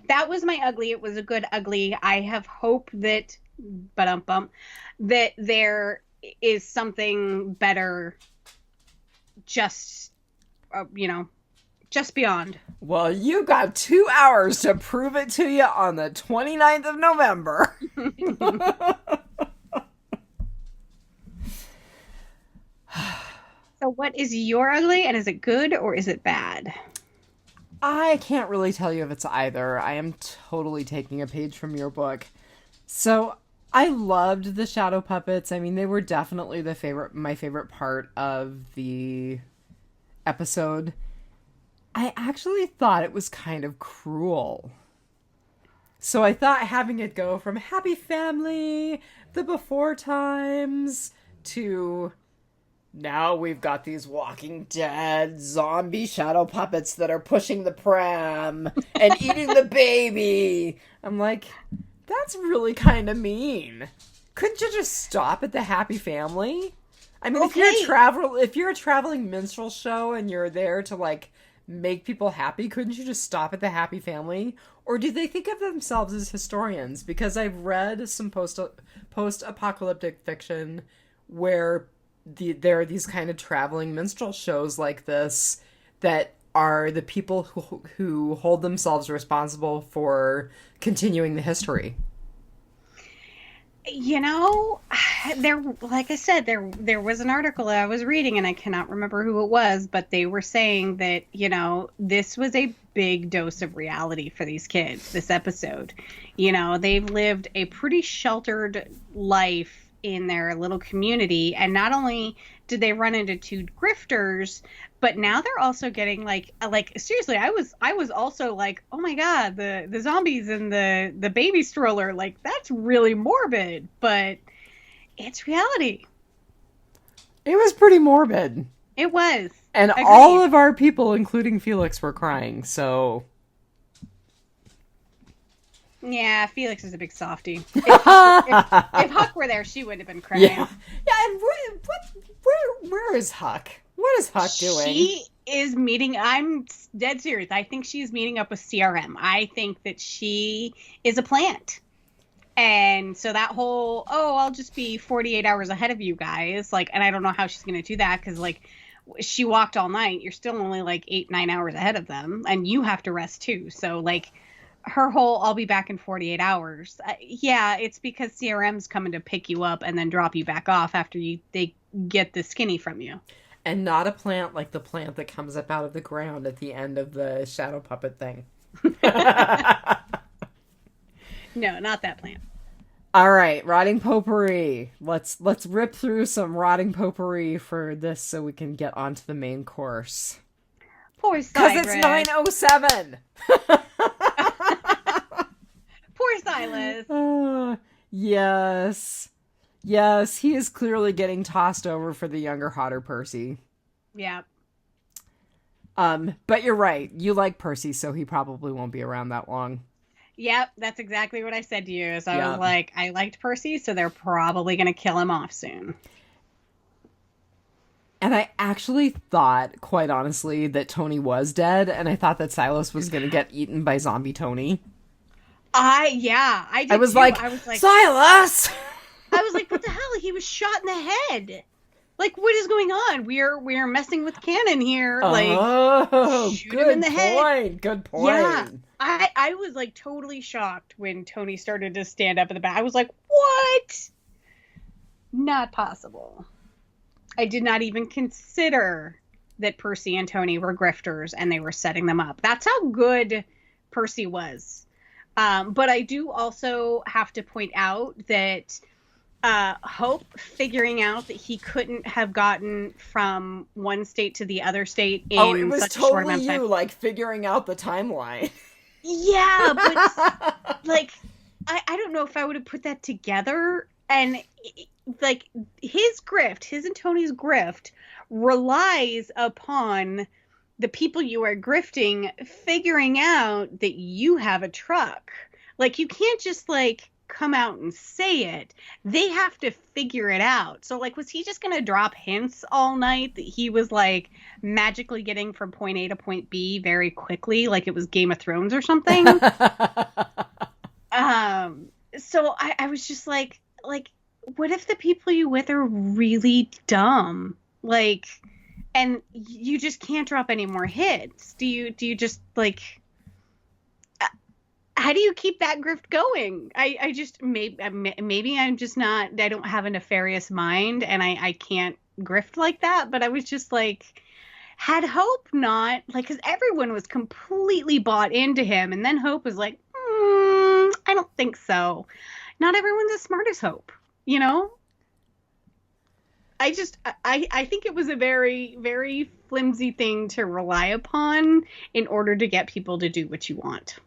that was my ugly. It was a good ugly. I have hope that that there is something better just beyond. Well, you got 2 hours to prove it to you on the 29th of November. So what is your ugly, and is it good or is it bad? I can't really tell you if it's either. I am totally taking a page from your book. So I loved the shadow puppets. I mean, they were definitely my favorite part of the episode. I actually thought it was kind of cruel. So I thought having it go from happy family, the before times, to now we've got these Walking Dead zombie shadow puppets that are pushing the pram and eating the baby. I'm like, that's really kind of mean. Couldn't you just stop at the happy family? I mean, okay. if you're a traveling minstrel show and you're there to, like, make people happy, couldn't you just stop at the happy family? Or do they think of themselves as historians? Because I've read some post-apocalyptic fiction where there are these kind of traveling minstrel shows like this that are the people who hold themselves responsible for continuing the history. Like I said, there was an article that I was reading, and I cannot remember who it was, but they were saying that, this was a big dose of reality for these kids, this episode. They've lived a pretty sheltered life in their little community, and not only did they run into two grifters, but now they're also getting like seriously, I was also like, oh my god, the zombies and the baby stroller, like that's really morbid, but it's reality. It was pretty morbid. It was. And Agreed. all of our people, including Felix, were crying, so... Yeah, Felix is a big softie. If Huck were there, she wouldn't have been crying. Yeah, and where is Huck? What is Huck doing? She is meeting... I'm dead serious. I think she's meeting up with CRM. I think that she is a plant. And so that whole, I'll just be 48 hours ahead of you guys. Like, and I don't know how she's going to do that because, like, she walked all night. You're still only, like, 8-9 hours ahead of them. And you have to rest, too. So, like, her whole, I'll be back in 48 hours. Yeah, it's because CRM's coming to pick you up and then drop you back off after they get the skinny from you. And not a plant like the plant that comes up out of the ground at the end of the shadow puppet thing. No, not that plant. All right, rotting potpourri. Let's rip through some rotting potpourri for this so we can get onto the main course. Poor Silas. Because it's 9:07. Poor Silas. Yes. Yes, he is clearly getting tossed over for the younger, hotter Percy. Yeah. But you're right. You like Percy, so he probably won't be around that long. Yep, that's exactly what I said to you. So I was like, I liked Percy, so they're probably going to kill him off soon. And I actually thought, quite honestly, that Tony was dead, and I thought that Silas was going to get eaten by zombie Tony. I did I was too. like, Silas! I was like, what the hell? He was shot in the head. Like, what is going on? We're messing with canon here. Like, shoot him in the head. Good point. Yeah. I was like totally shocked when Tony started to stand up in the back. I was like, what? Not possible. I did not even consider that Percy and Tony were grifters and they were setting them up. That's how good Percy was. But I do also have to point out that Hope figuring out that he couldn't have gotten from one state to the other state in it was such a short amount totally of time. you, like, figuring out the timeline. Yeah, but, like, I don't know if I would have put that together. And, like, his and Tony's grift relies upon the people you are grifting figuring out that you have a truck. Like, you can't just, like, come out and say it. They have to figure it out. So, like, was he just gonna drop hints all night that he was, like, magically getting from point A to point B very quickly, like it was Game of Thrones or something? So I was just like, what if the people you with are really dumb? Like, and you just can't drop any more hits. Do you just, like, how do you keep that grift going? I just, maybe I'm just not, I don't have a nefarious mind and I can't grift like that. But I was just like, had Hope not, like, because everyone was completely bought into him. And then Hope was like, I don't think so. Not everyone's as smart as Hope, you know? I think it was a very, very flimsy thing to rely upon in order to get people to do what you want.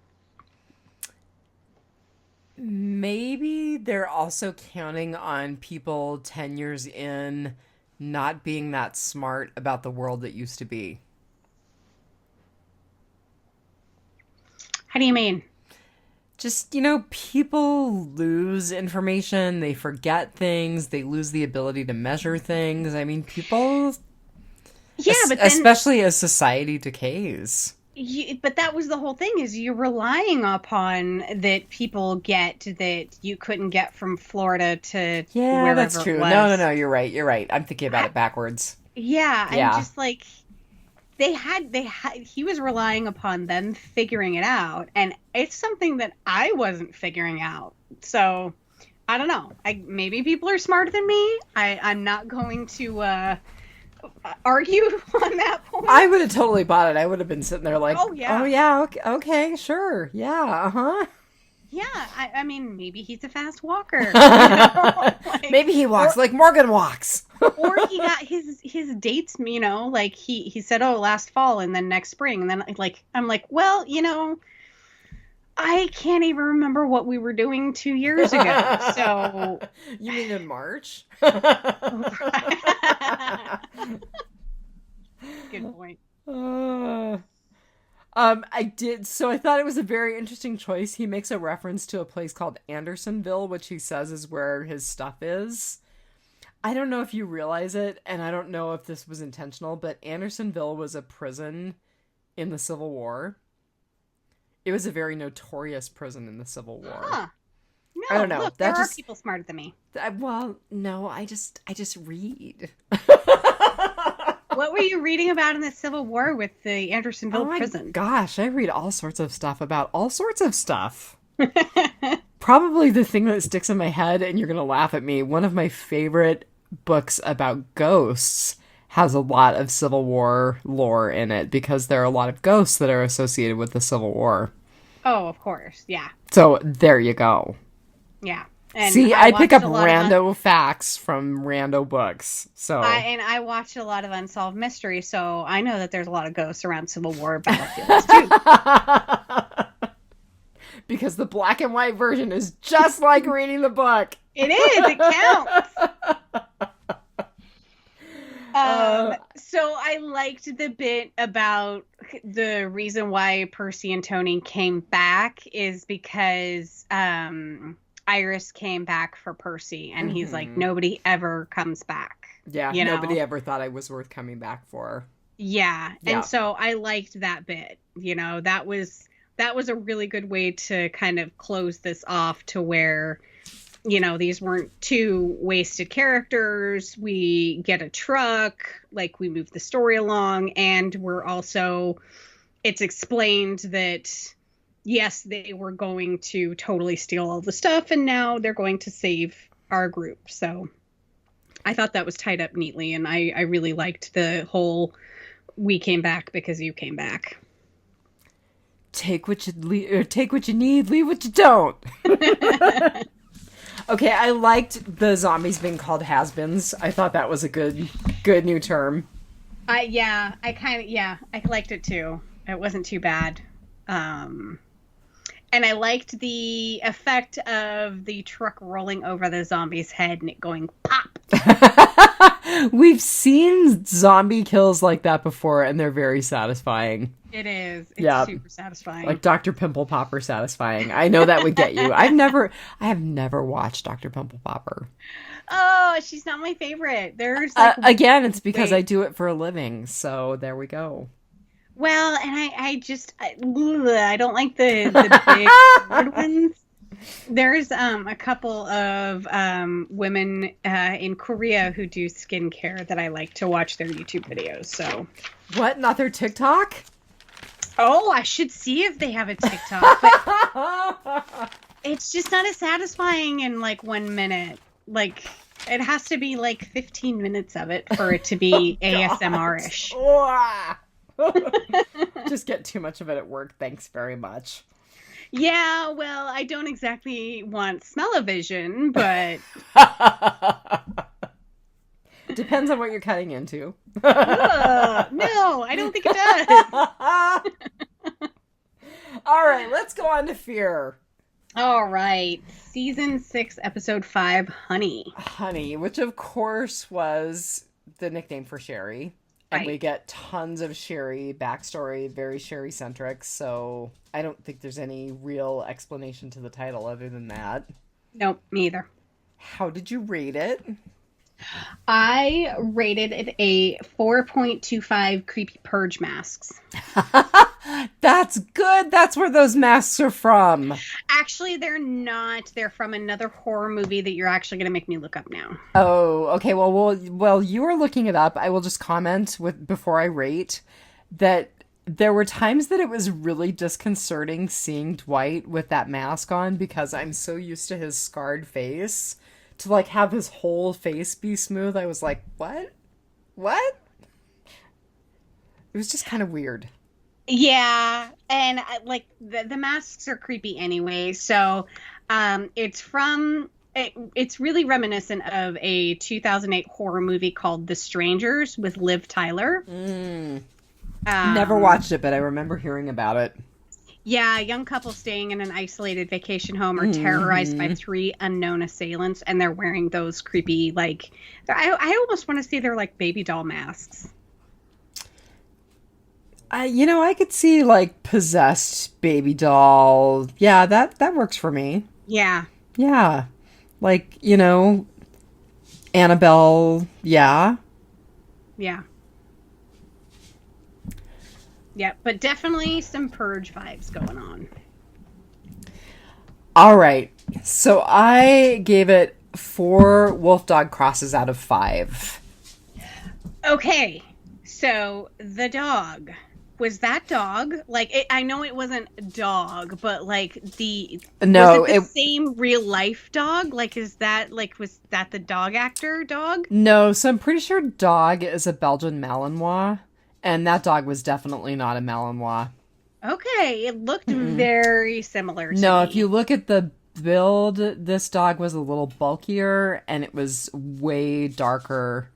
Maybe they're also counting on people 10 years in not being that smart about the world that used to be. How do you mean? Just, people lose information, they forget things, they lose the ability to measure things. I mean, people... Yeah, but then... Especially as society decays. But that was the whole thing, is you're relying upon that people get that you couldn't get from Florida to wherever that's true. It was. No, you're right. I'm thinking about it backwards. Yeah, and just like he was relying upon them figuring it out, and it's something that I wasn't figuring out. So I don't know. Maybe people are smarter than me. I'm not going to argue on that point. I would have totally bought it. I would have been sitting there like, oh yeah, okay, sure, yeah, Yeah, I mean, maybe he's a fast walker. You know? Like, Maybe he walks like Morgan walks. or he got his dates, you know, like he said, oh, last fall and then next spring. And then like, I'm like, well, you know, I can't even remember what we were doing 2 years ago. So You mean in March? Good point. I thought it was a very interesting choice. He makes a reference to a place called Andersonville, which he says is where his stuff is. I don't know if you realize it, and I don't know if this was intentional, but Andersonville was a prison in the Civil War. It was a very notorious prison in the Civil War. Huh. No, I don't know. Look, there are people smarter than me. Well, no, I just read. What were you reading about in the Civil War with the Andersonville prison? Gosh, I read all sorts of stuff about all sorts of stuff. Probably the thing that sticks in my head, and you're going to laugh at me, one of my favorite books about ghosts has a lot of Civil War lore in it because there are a lot of ghosts that are associated with the Civil War. Oh, of course. Yeah. So there you go. Yeah. And see, I pick up rando facts from rando books. So I watched a lot of Unsolved Mysteries, so I know that there's a lot of ghosts around Civil War battlefields too. Because the black and white version is just like reading the book. It is. It counts. So I liked the bit about the reason why Percy and Tony came back is because Iris came back for Percy, and he's like, nobody ever comes back. Yeah, nobody ever thought I was worth coming back for. Yeah, and so I liked that bit. You know, that was a really good way to kind of close this off to where, you know, these weren't two wasted characters. We get a truck, like we move the story along, and we're also, it's explained that, yes, they were going to totally steal all the stuff, and now they're going to save our group. So I thought that was tied up neatly, and I really liked the whole, we came back because you came back. Take what you need, leave what you don't. Okay, I liked the zombies being called has-beens. I thought that was a good new term. I liked it too. It wasn't too bad. And I liked the effect of the truck rolling over the zombie's head and it going pop. We've seen zombie kills like that before, and they're very satisfying. It is. It's super satisfying. Like Dr. Pimple Popper satisfying. I know that would get you. I have never watched Dr. Pimple Popper. Oh, she's not my favorite. There's again, it's because I do it for a living. So there we go. Well, and I don't like the big weird ones. There's a couple of women in Korea who do skincare that I like to watch their YouTube videos. So what? Not their TikTok? Oh, I should see if they have a TikTok, but it's just not as satisfying in like 1 minute. Like it has to be like 15 minutes of it for it to be ASMR-ish. Just get too much of it at work. Thanks very much. Yeah, well, I don't exactly want smell-o-vision, but depends on what you're cutting into. No, I don't think it does. All right, let's go on to fear. All right. Season 6, episode 5, Honey. Honey, which of course was the nickname for Sherry. And right. We get tons of Sherry backstory, very Sherry-centric, so I don't think there's any real explanation to the title other than that. Nope, me either. How did you rate it? I rated it a 4.25 creepy purge masks. That's good. That's where those masks are from. Actually, they're not. They're from another horror movie that you're actually going to make me look up now. Oh, okay. Well, you are looking it up. I will just comment before I rate that there were times that it was really disconcerting seeing Dwight with that mask on because I'm so used to his scarred face. To, like, have his whole face be smooth, I was like, what? What? It was just kind of weird. Yeah, and like the masks are creepy anyway. So, it's really reminiscent of a 2008 horror movie called The Strangers with Liv Tyler. Mm. Never Um, watched it, but I remember hearing about it. yeah, a young couple staying in an isolated vacation home are terrorized by Hmm. three unknown assailants, and they're wearing those creepy like I almost want to say they're like baby doll masks. I could see like possessed baby doll. Yeah, that works for me. Yeah, Yeah. Like, Annabelle, yeah. yeah. Yeah, but definitely some purge vibes going on. All right. So I gave it 4 wolf dog crosses out of 5. Okay, so the dog. Was that dog like I know it wasn't a dog, but like the was No, it the it same real life dog? Like is that like was that the dog actor dog? no, so I'm pretty sure dog is a Belgian Malinois, and that dog was definitely not a Malinois. Okay, it looked Mm-mm. very similar to No, if you me. look at the build, this dog was a little bulkier and it was way darker.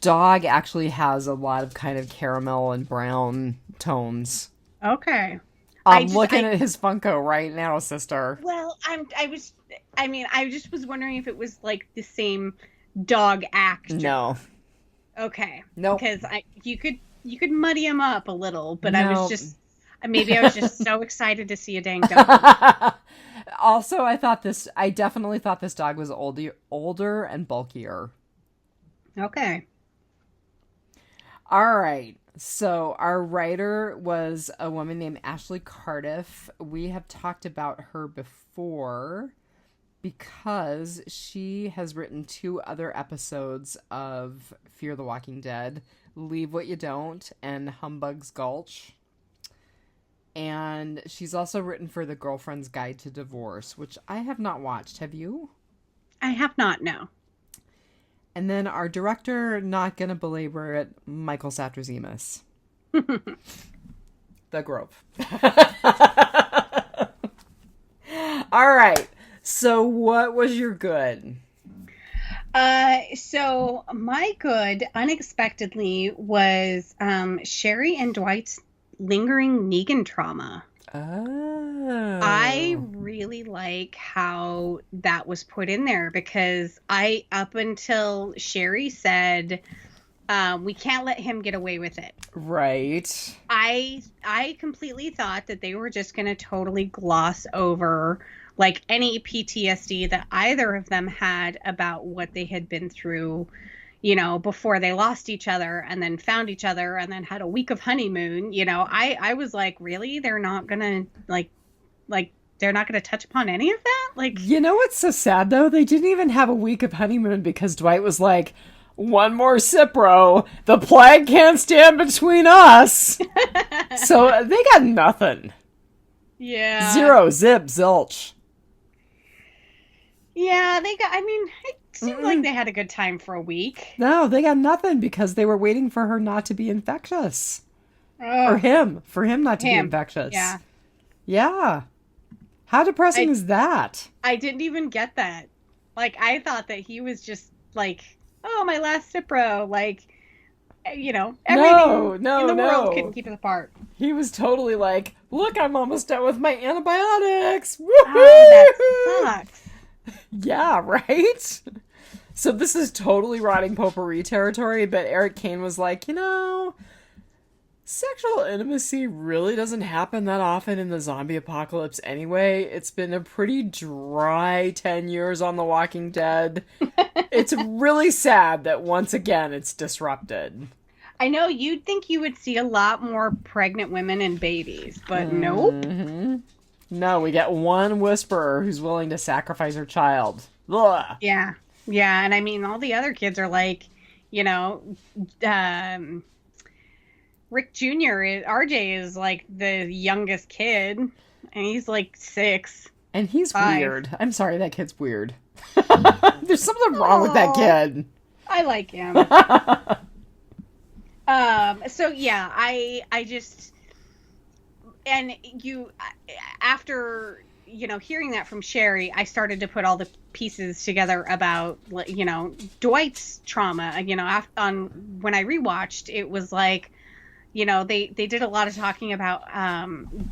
Dog actually has a lot of kind of caramel and brown tones. Okay. I I'm just looking I at his Funko right now, sister. well, I mean, I just was wondering if it was like the same dog actor. No. Okay. Nope. Because I you could muddy him up a little, but I was No. just maybe I was just so excited to see a dang dog. Also, I definitely thought this dog was older and bulkier. Okay. All right. So our writer was a woman named Ashley Cardiff. We have talked about her before because she has written 2 other episodes of Fear the Walking Dead, Leave What You Don't, and Humbug's Gulch. And she's also written for The Girlfriend's Guide to Divorce, which I have not watched. Have you? I have not, no. And then our director, not gonna belabor it, Michael Satrazemis. The Grove. All right. So what was your good? So my good unexpectedly was Sherry and Dwight's lingering Negan trauma. I Oh. really like how that was put in there because up until Sherry said, we can't let him get away with it. Right. I completely thought that they were just going to totally gloss over like any PTSD that either of them had about what they had been through, before they lost each other and then found each other and then had a week of honeymoon. I was like, really? They're not going to like they're not going to touch upon any of that? Like You know what's so sad though? They didn't even have a week of honeymoon because Dwight was like, one more Cipro. The plague can't stand between us. So they got nothing. yeah. Zero, zip, zilch. Yeah, I mean, it seemed like Mm-mm. they had a good time for a week. No, they got nothing because they were waiting for her not to be infectious. Or Oh, for him not to be him. infectious. Yeah. Yeah. How depressing I is that? I didn't even get that. Like I thought that he was just like, "Oh, my last Cipro." Like, everything No, in no, the world couldn't no. keep us apart. He was totally like, look, I'm almost done with my antibiotics. Oh, that Woohoo! sucks. Yeah, right? So this is totally rotting potpourri territory, but Eric Kane was like, sexual intimacy really doesn't happen that often in the zombie apocalypse anyway. It's been a pretty dry 10 years on The Walking Dead. It's really sad that once again it's disrupted. I know you'd think you would see a lot more pregnant women and babies, but nope. Hmm. No, we get one whisperer who's willing to sacrifice her child. Ugh. Yeah. Yeah, and I mean all the other kids are like, you know, um Rick Jr. RJ is like the youngest kid, and he's like 6, And he's 5. weird. I'm sorry, that kid's weird. There's something wrong with that Oh, kid. I like him. So yeah, I just, and you, after, hearing that from Sherry, I started to put all the pieces together about, Dwight's trauma. On when I rewatched, it was like, they did a lot of talking about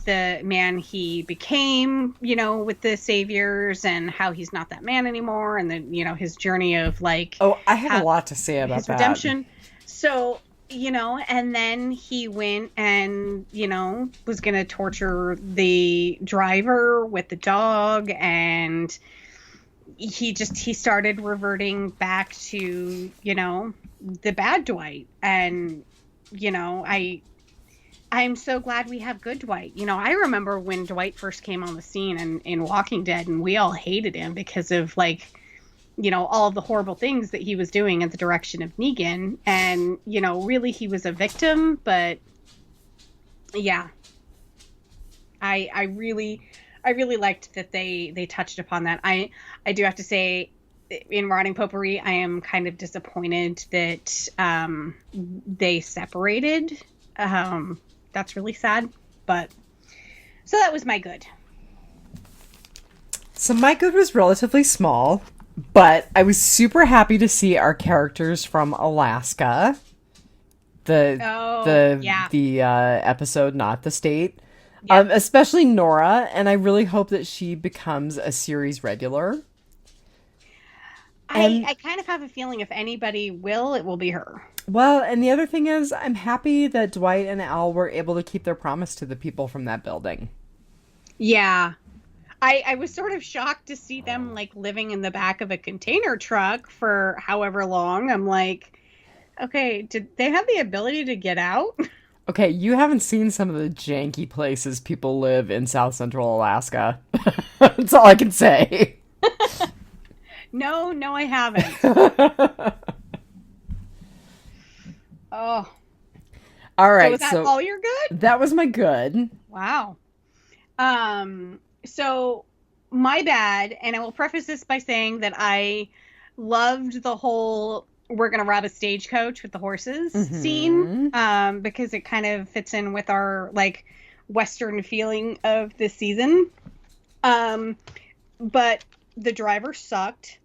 the man he became, with the Saviors, and how he's not that man anymore, and then, his journey of like, Oh, I have a lot to say about his that. redemption. So, and then he went and, was going to torture the driver with the dog, and he started reverting back to, the bad Dwight. And, I'm so glad we have good Dwight. I remember when Dwight first came on the scene in Walking Dead, and we all hated him because of, like, all of the horrible things that he was doing at the direction of Negan. And, really he was a victim, but yeah, I really liked that they touched upon that. I do have to say, in Rotting Potpourri, I am kind of disappointed that they separated. That's really sad, but so that was my good. So my good was relatively small, but I was super happy to see our characters from Alaska. The episode, not the state. Yep. Especially Nora, and I really hope that she becomes a series regular. I kind of have a feeling if anybody will, it will be her. Well, and the other thing is, I'm happy that Dwight and Al were able to keep their promise to the people from that building. Yeah. I was sort of shocked to see them, like, living in the back of a container truck for however long. I'm like, okay, did they have the ability to get out? Okay, you haven't seen some of the janky places people live in South Central Alaska. That's all I can say. No, I haven't. Oh. All right. So was that all your good? That was my good. Wow. So my bad, and I will preface this by saying that I loved the whole "we're gonna rob a stagecoach with the horses" scene, because it kind of fits in with our, like, Western feeling of this season. But the driver sucked.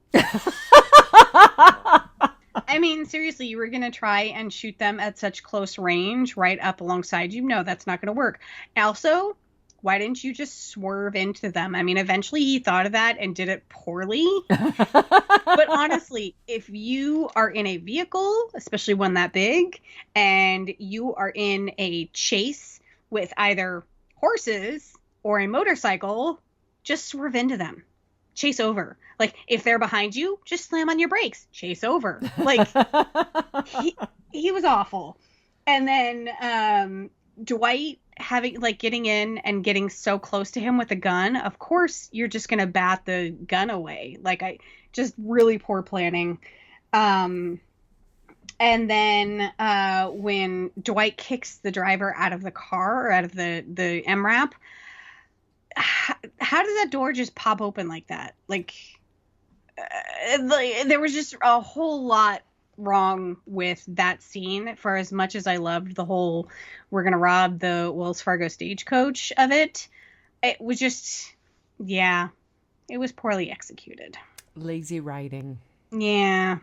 I mean, seriously, you were going to try and shoot them at such close range right up alongside you? No, that's not going to work. Also, why didn't you just swerve into them? I mean, eventually he thought of that and did it poorly. But honestly, if you are in a vehicle, especially one that big, and you are in a chase with either horses or a motorcycle, just swerve into them. Chase over. Like, if they're behind you, just slam on your brakes. Chase over. Like, he was awful. And then Dwight getting in and getting so close to him with a gun. Of course, you're just going to bat the gun away. Like, just really poor planning. And then when Dwight kicks the driver out of the car, or out of the MRAP, how does that door just pop open like that? Like, there was just a whole lot wrong with that scene. For as much as I loved the whole "we're gonna rob the Wells Fargo stagecoach" of it, it was just, yeah, it was poorly executed. Lazy writing. Yeah,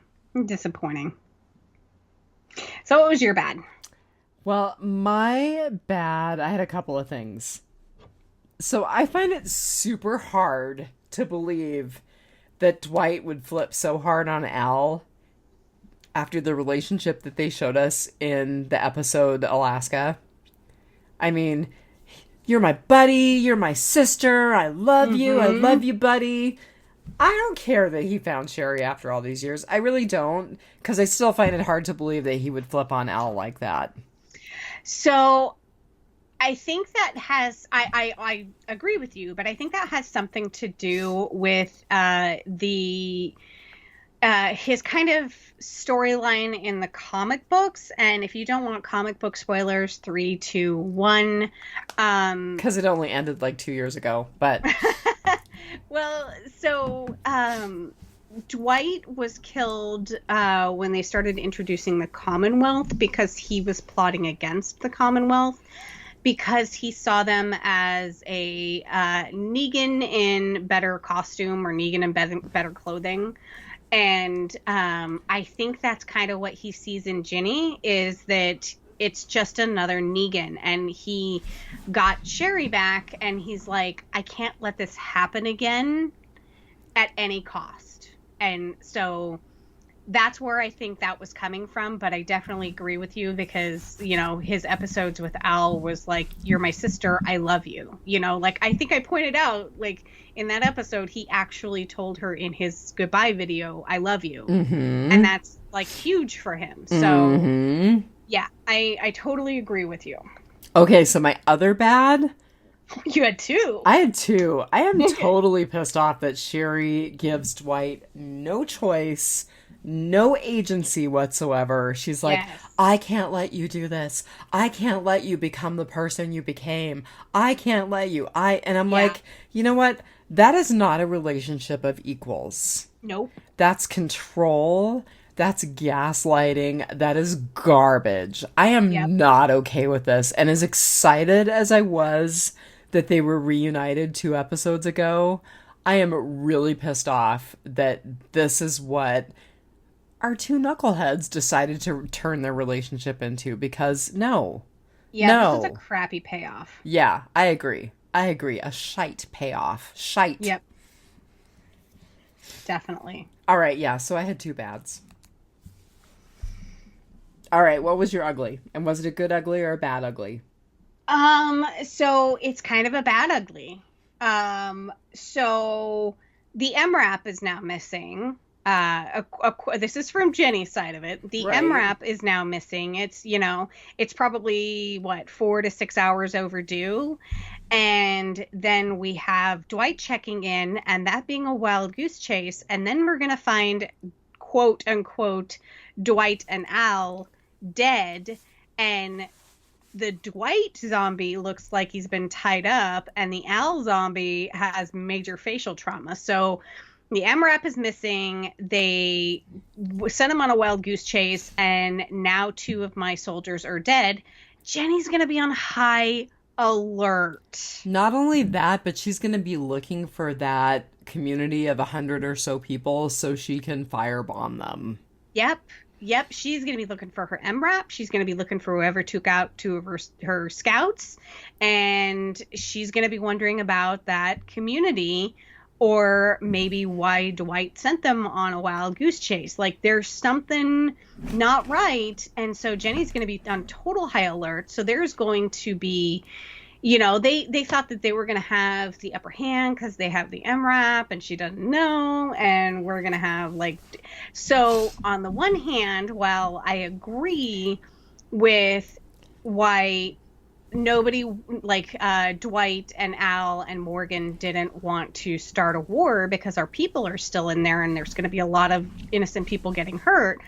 disappointing. So what was your bad? Well, my bad, I had a couple of things. So I find it super hard to believe that Dwight would flip so hard on Al after the relationship that they showed us in the episode Alaska. I mean, you're my buddy, you're my sister, I love you, I love you, buddy. I don't care that he found Sherry after all these years. I really don't, because I still find it hard to believe that he would flip on Al like that. So I think that has, I agree with you, but I think that has something to do with his kind of storyline in the comic books. And if you don't want comic book spoilers, 3, 2, 1. Because it only ended like 2 years ago, but... Well, so Dwight was killed when they started introducing the Commonwealth because he was plotting against the Commonwealth because he saw them as a Negan in better costume or Negan in better clothing. And I think that's kind of what he sees in Ginny, is that it's just another Negan. And he got Sherry back, and he's like, I can't let this happen again at any cost. And so that's where I think that was coming from. But I definitely agree with you because, you know, his episodes with Al was like, you're my sister, I love you. You know, like I think I pointed out, like in that episode, he actually told her in his goodbye video, I love you. Mm-hmm. And that's like huge for him. So yeah, I totally agree with you. Okay, so my other bad... You had two. I had two. I am totally pissed off that Sherry gives Dwight no choice, no agency whatsoever. She's like, Yes. I can't let you do this. I can't let you become the person you became. I can't let you. And I'm like, you know what? That is not a relationship of equals. Nope. That's control. That's gaslighting. That is garbage. I am not okay with this. And as excited as I was that they were reunited 2 episodes ago, I am really pissed off that this is what our 2 knuckleheads decided to turn their relationship into, because no. Yeah, this is a crappy payoff. Yeah, I agree. A shite payoff. Shite. Yep. Definitely. All right, yeah, so I had 2 bads. All right, what was your ugly? And was it a good ugly or a bad ugly? So it's kind of a bad ugly. So the MRAP is now missing. This is from Jenny's side of it. The MRAP is now missing. It's, you know, it's probably 4 to 6 hours overdue. And then we have Dwight checking in, and that being a wild goose chase. And then we're going to find, quote unquote, Dwight and Al dead. And the Dwight zombie looks like he's been tied up, and the Al zombie has major facial trauma. So the MRAP is missing. They sent him on a wild goose chase, and now 2 of my soldiers are dead. Jenny's going to be on high alert. Not only that, but she's going to be looking for that community of 100 or so people so she can firebomb them. Yep, she's going to be looking for her MRAP. She's going to be looking for whoever took out 2 of her scouts. And she's going to be wondering about that community, or maybe why Dwight sent them on a wild goose chase. Like, there's something not right. And so Jenny's going to be on total high alert. So there's going to be, you know, they thought that they were going to have the upper hand because they have the MRAP and she doesn't know. And we're going to have so on the one hand, while I agree with why nobody Dwight and Al and Morgan didn't want to start a war because our people are still in there and there's going to be a lot of innocent people getting hurt.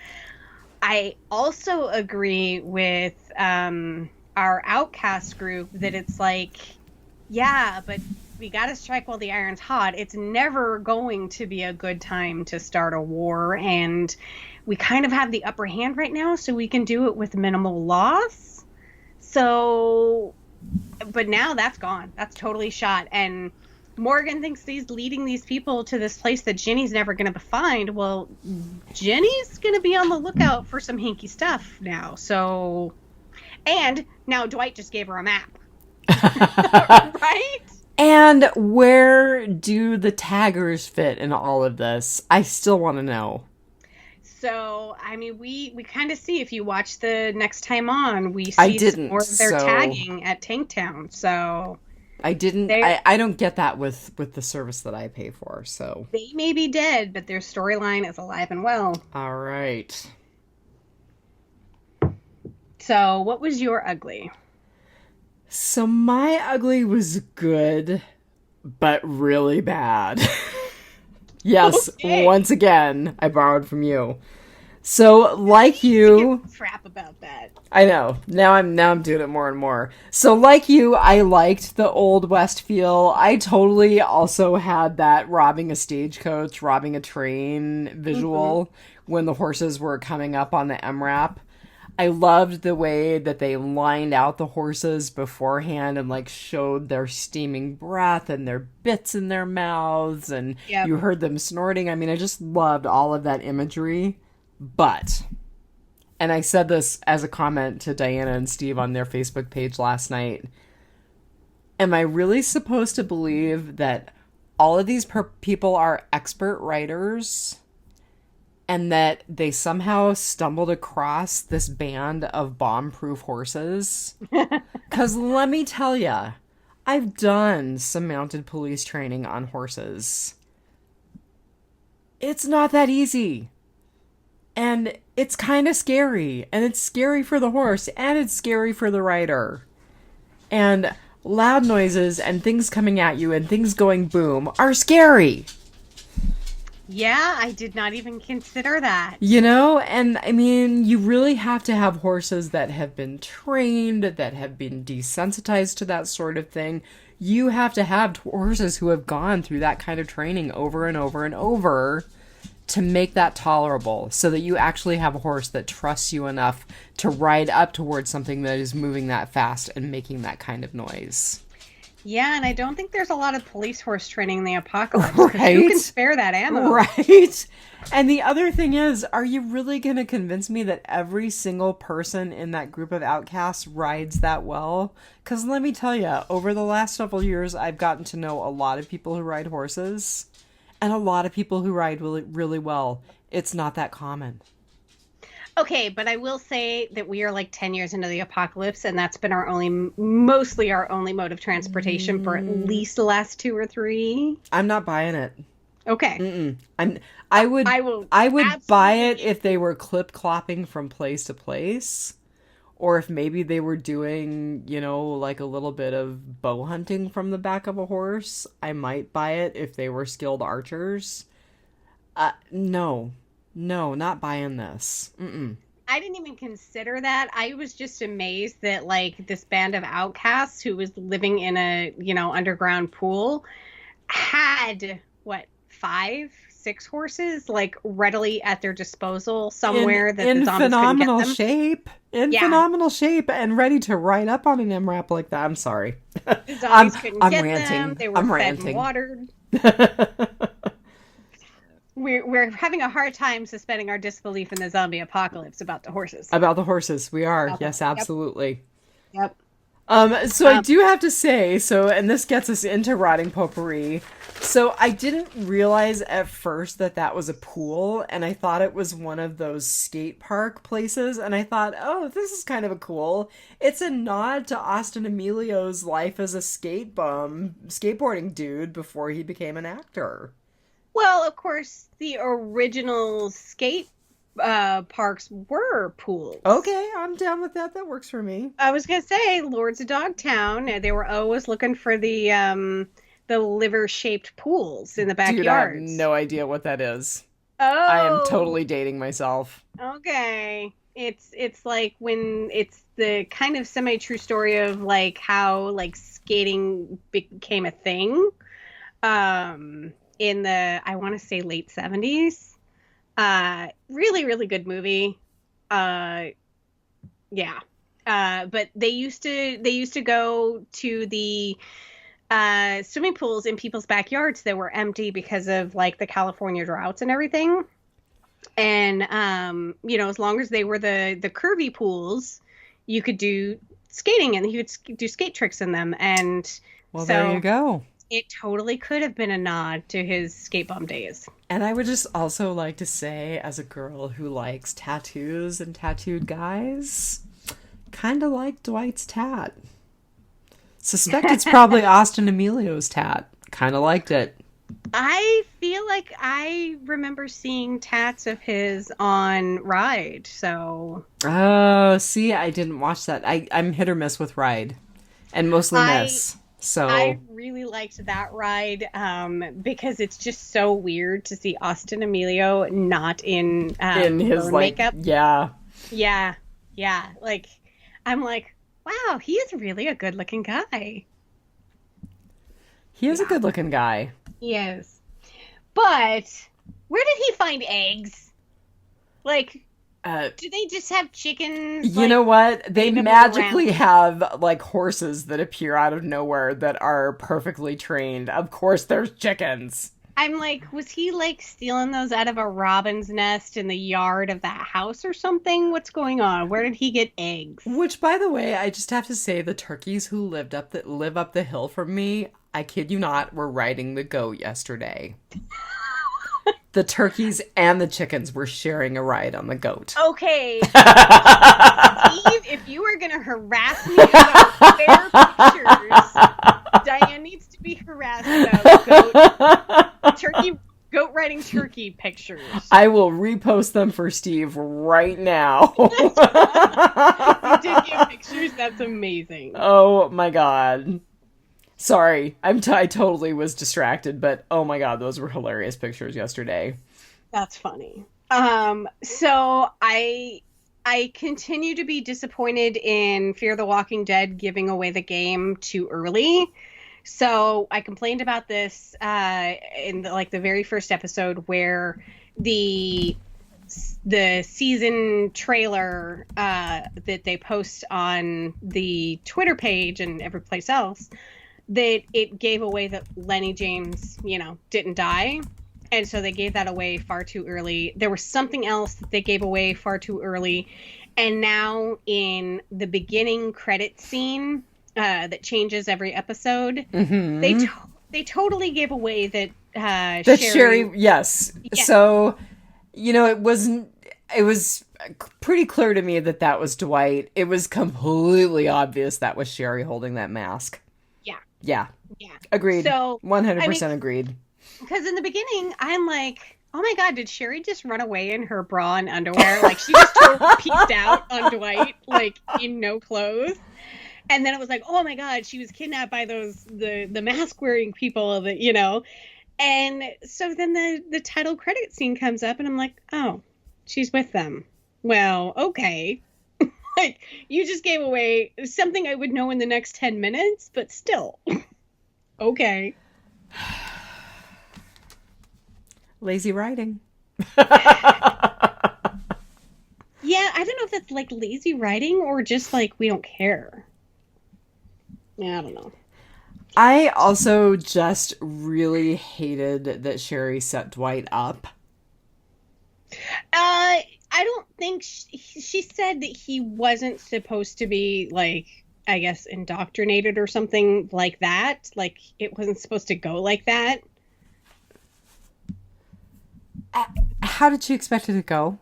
I also agree with our outcast group that it's like, yeah, but we got to strike while the iron's hot. It's never going to be a good time to start a war, and we kind of have the upper hand right now, so we can do it with minimal loss. So, but now that's gone. That's totally shot. And Morgan thinks he's leading these people to this place that Ginny's never going to find. Well, Ginny's going to be on the lookout for some hinky stuff now. So, and now Dwight just gave her a map. Right? And where do the taggers fit in all of this? I still want to know. So, I mean, we kind of see, if you watch the next time on, we see more of their tagging at Tanktown. So I didn't. I don't get that with the service that I pay for. So they may be dead, but their storyline is alive and well. All right. So, what was your ugly? So my ugly was good, but really bad. Yes, okay. Once again, I borrowed from you. So, like you, crap about that. I know. Now I'm doing it more and more. So, like you, I liked the Old West feel. I totally also had that robbing a stagecoach, robbing a train visual when the horses were coming up on the MRAP. I loved the way that they lined out the horses beforehand and like showed their steaming breath and their bits in their mouths, and you heard them snorting. I mean, I just loved all of that imagery. But, and I said this as a comment to Diana and Steve on their Facebook page last night, am I really supposed to believe that all of these people are expert writers and that they somehow stumbled across this band of bomb-proof horses? Because let me tell you, I've done some mounted police training on horses. It's not that easy. And it's kind of scary. And it's scary for the horse. And it's scary for the rider. And loud noises and things coming at you and things going boom are scary. Yeah, I did not even consider that. You know, and I mean, you really have to have horses that have been trained, that have been desensitized to that sort of thing. You have to have horses who have gone through that kind of training over and over and over to make that tolerable, so that you actually have a horse that trusts you enough to ride up towards something that is moving that fast and making that kind of noise. Yeah, and I don't think there's a lot of police horse training in the apocalypse. Right? Who can spare that ammo? Right? And the other thing is, are you really going to convince me that every single person in that group of outcasts rides that well? Because let me tell you, over the last several years, I've gotten to know a lot of people who ride horses. And a lot of people who ride really, really well. It's not that common. Okay, but I will say that we are like 10 years into the apocalypse, and that's been mostly our only mode of transportation for at least the last 2 or 3. I'm not buying it. Okay. I would buy it if they were clip-clopping from place to place. Or if maybe they were doing, you know, like a little bit of bow hunting from the back of a horse. I might buy it if they were skilled archers. No, not buying this. I didn't even consider that. I was just amazed that, like, this band of outcasts who was living in a, you know, underground pool had, 5-6 horses, like, readily at their disposal somewhere that the zombies couldn't get them. Phenomenal shape and ready to ride up on an MRAP like that. I'm sorry. The zombies couldn't get ranting. them. They were fed and watered. We're having a hard time suspending our disbelief in the zombie apocalypse about the horses. About the horses, we are. Yes, absolutely. Yep. So I do have to say, and this gets us into rotting potpourri. So I didn't realize at first that was a pool, and I thought it was one of those skate park places, and I thought, oh, this is kind of a cool. It's a nod to Austin Emilio's life as a skateboarding dude before he became an actor. Well, of course, the original skate parks were pools. Okay, I'm down with that. That works for me. I was gonna say Lords of Dogtown. They were always looking for the liver-shaped pools in the backyards. Dude, I have no idea what that is. Oh, I am totally dating myself. Okay, it's like when it's the kind of semi-true story of like how like skating became a thing. In the, I want to say late 70s. Really, really good movie. But they used to go to the swimming pools in people's backyards that were empty because of like the California droughts and everything. And as long as they were the curvy pools, you could do skating and you could do skate tricks in them. And well, there you go. It totally could have been a nod to his skate bum days. And I would just also like to say, as a girl who likes tattoos and tattooed guys, kind of like Dwight's tat. Suspect it's probably Austin Emilio's tat. Kind of liked it. I feel like I remember seeing tats of his on Ride, so... Oh, see, I didn't watch that. I'm hit or miss with Ride. And mostly miss. So I really liked that ride because it's just so weird to see Austin Emilio not in in his burn makeup. yeah. Yeah, yeah. Like, I'm like, wow, he is really a good-looking guy. He is a Yeah, good looking guy. he is. But where did he find eggs? Like, Uh, do they just have chickens you like know what? They randomly magically around? have like horses that appear out of nowhere that are perfectly trained. Of course, there's chickens. I'm like, was he like stealing those out of a robin's nest in the yard of that house or something? What's going on? Where did he get eggs? Which, by the way, I just have to say, the turkeys who live up the hill from me, I kid you not, were riding the goat yesterday. The turkeys and the chickens were sharing a ride on the goat. Okay, Steve, if you are gonna harass me about fair pictures, Diane needs to be harassed about goat riding turkey pictures. I will repost them for Steve right now. You did get pictures. That's amazing. Oh my god. Sorry, I totally was distracted, but oh my god, those were hilarious pictures yesterday. That's funny. So I continue to be disappointed in Fear the Walking Dead giving away the game too early. So I complained about this in the very first episode where the season trailer that they post on the Twitter page and every place else, that it gave away that Lenny James, didn't die. And so they gave that away far too early. There was something else that they gave away far too early. And now in the beginning credit scene that changes every episode, they totally gave away that Sherry, yes. Yeah. So, it was pretty clear to me that was Dwight. It was completely obvious that was Sherry holding that mask. Yeah. Yeah. Yeah. So, 100% I agreed. Because in the beginning, I'm like, oh my god, did Sherry just run away in her bra and underwear? Like, she just totally peeked out on Dwight, like, in no clothes. And then it was like, oh my god, she was kidnapped by the mask-wearing people, that. And so then the title credit scene comes up, and I'm like, oh, she's with them. Well, okay. Like, you just gave away something I would know in the next 10 minutes, but still. Okay. Lazy writing. Yeah, I don't know if that's like lazy writing or just like we don't care. Yeah, I don't know. I also just really hated that Sherry set Dwight up. I don't think she said that he wasn't supposed to be like, I guess, indoctrinated or something like that. Like, it wasn't supposed to go like that. How did she expect it to go?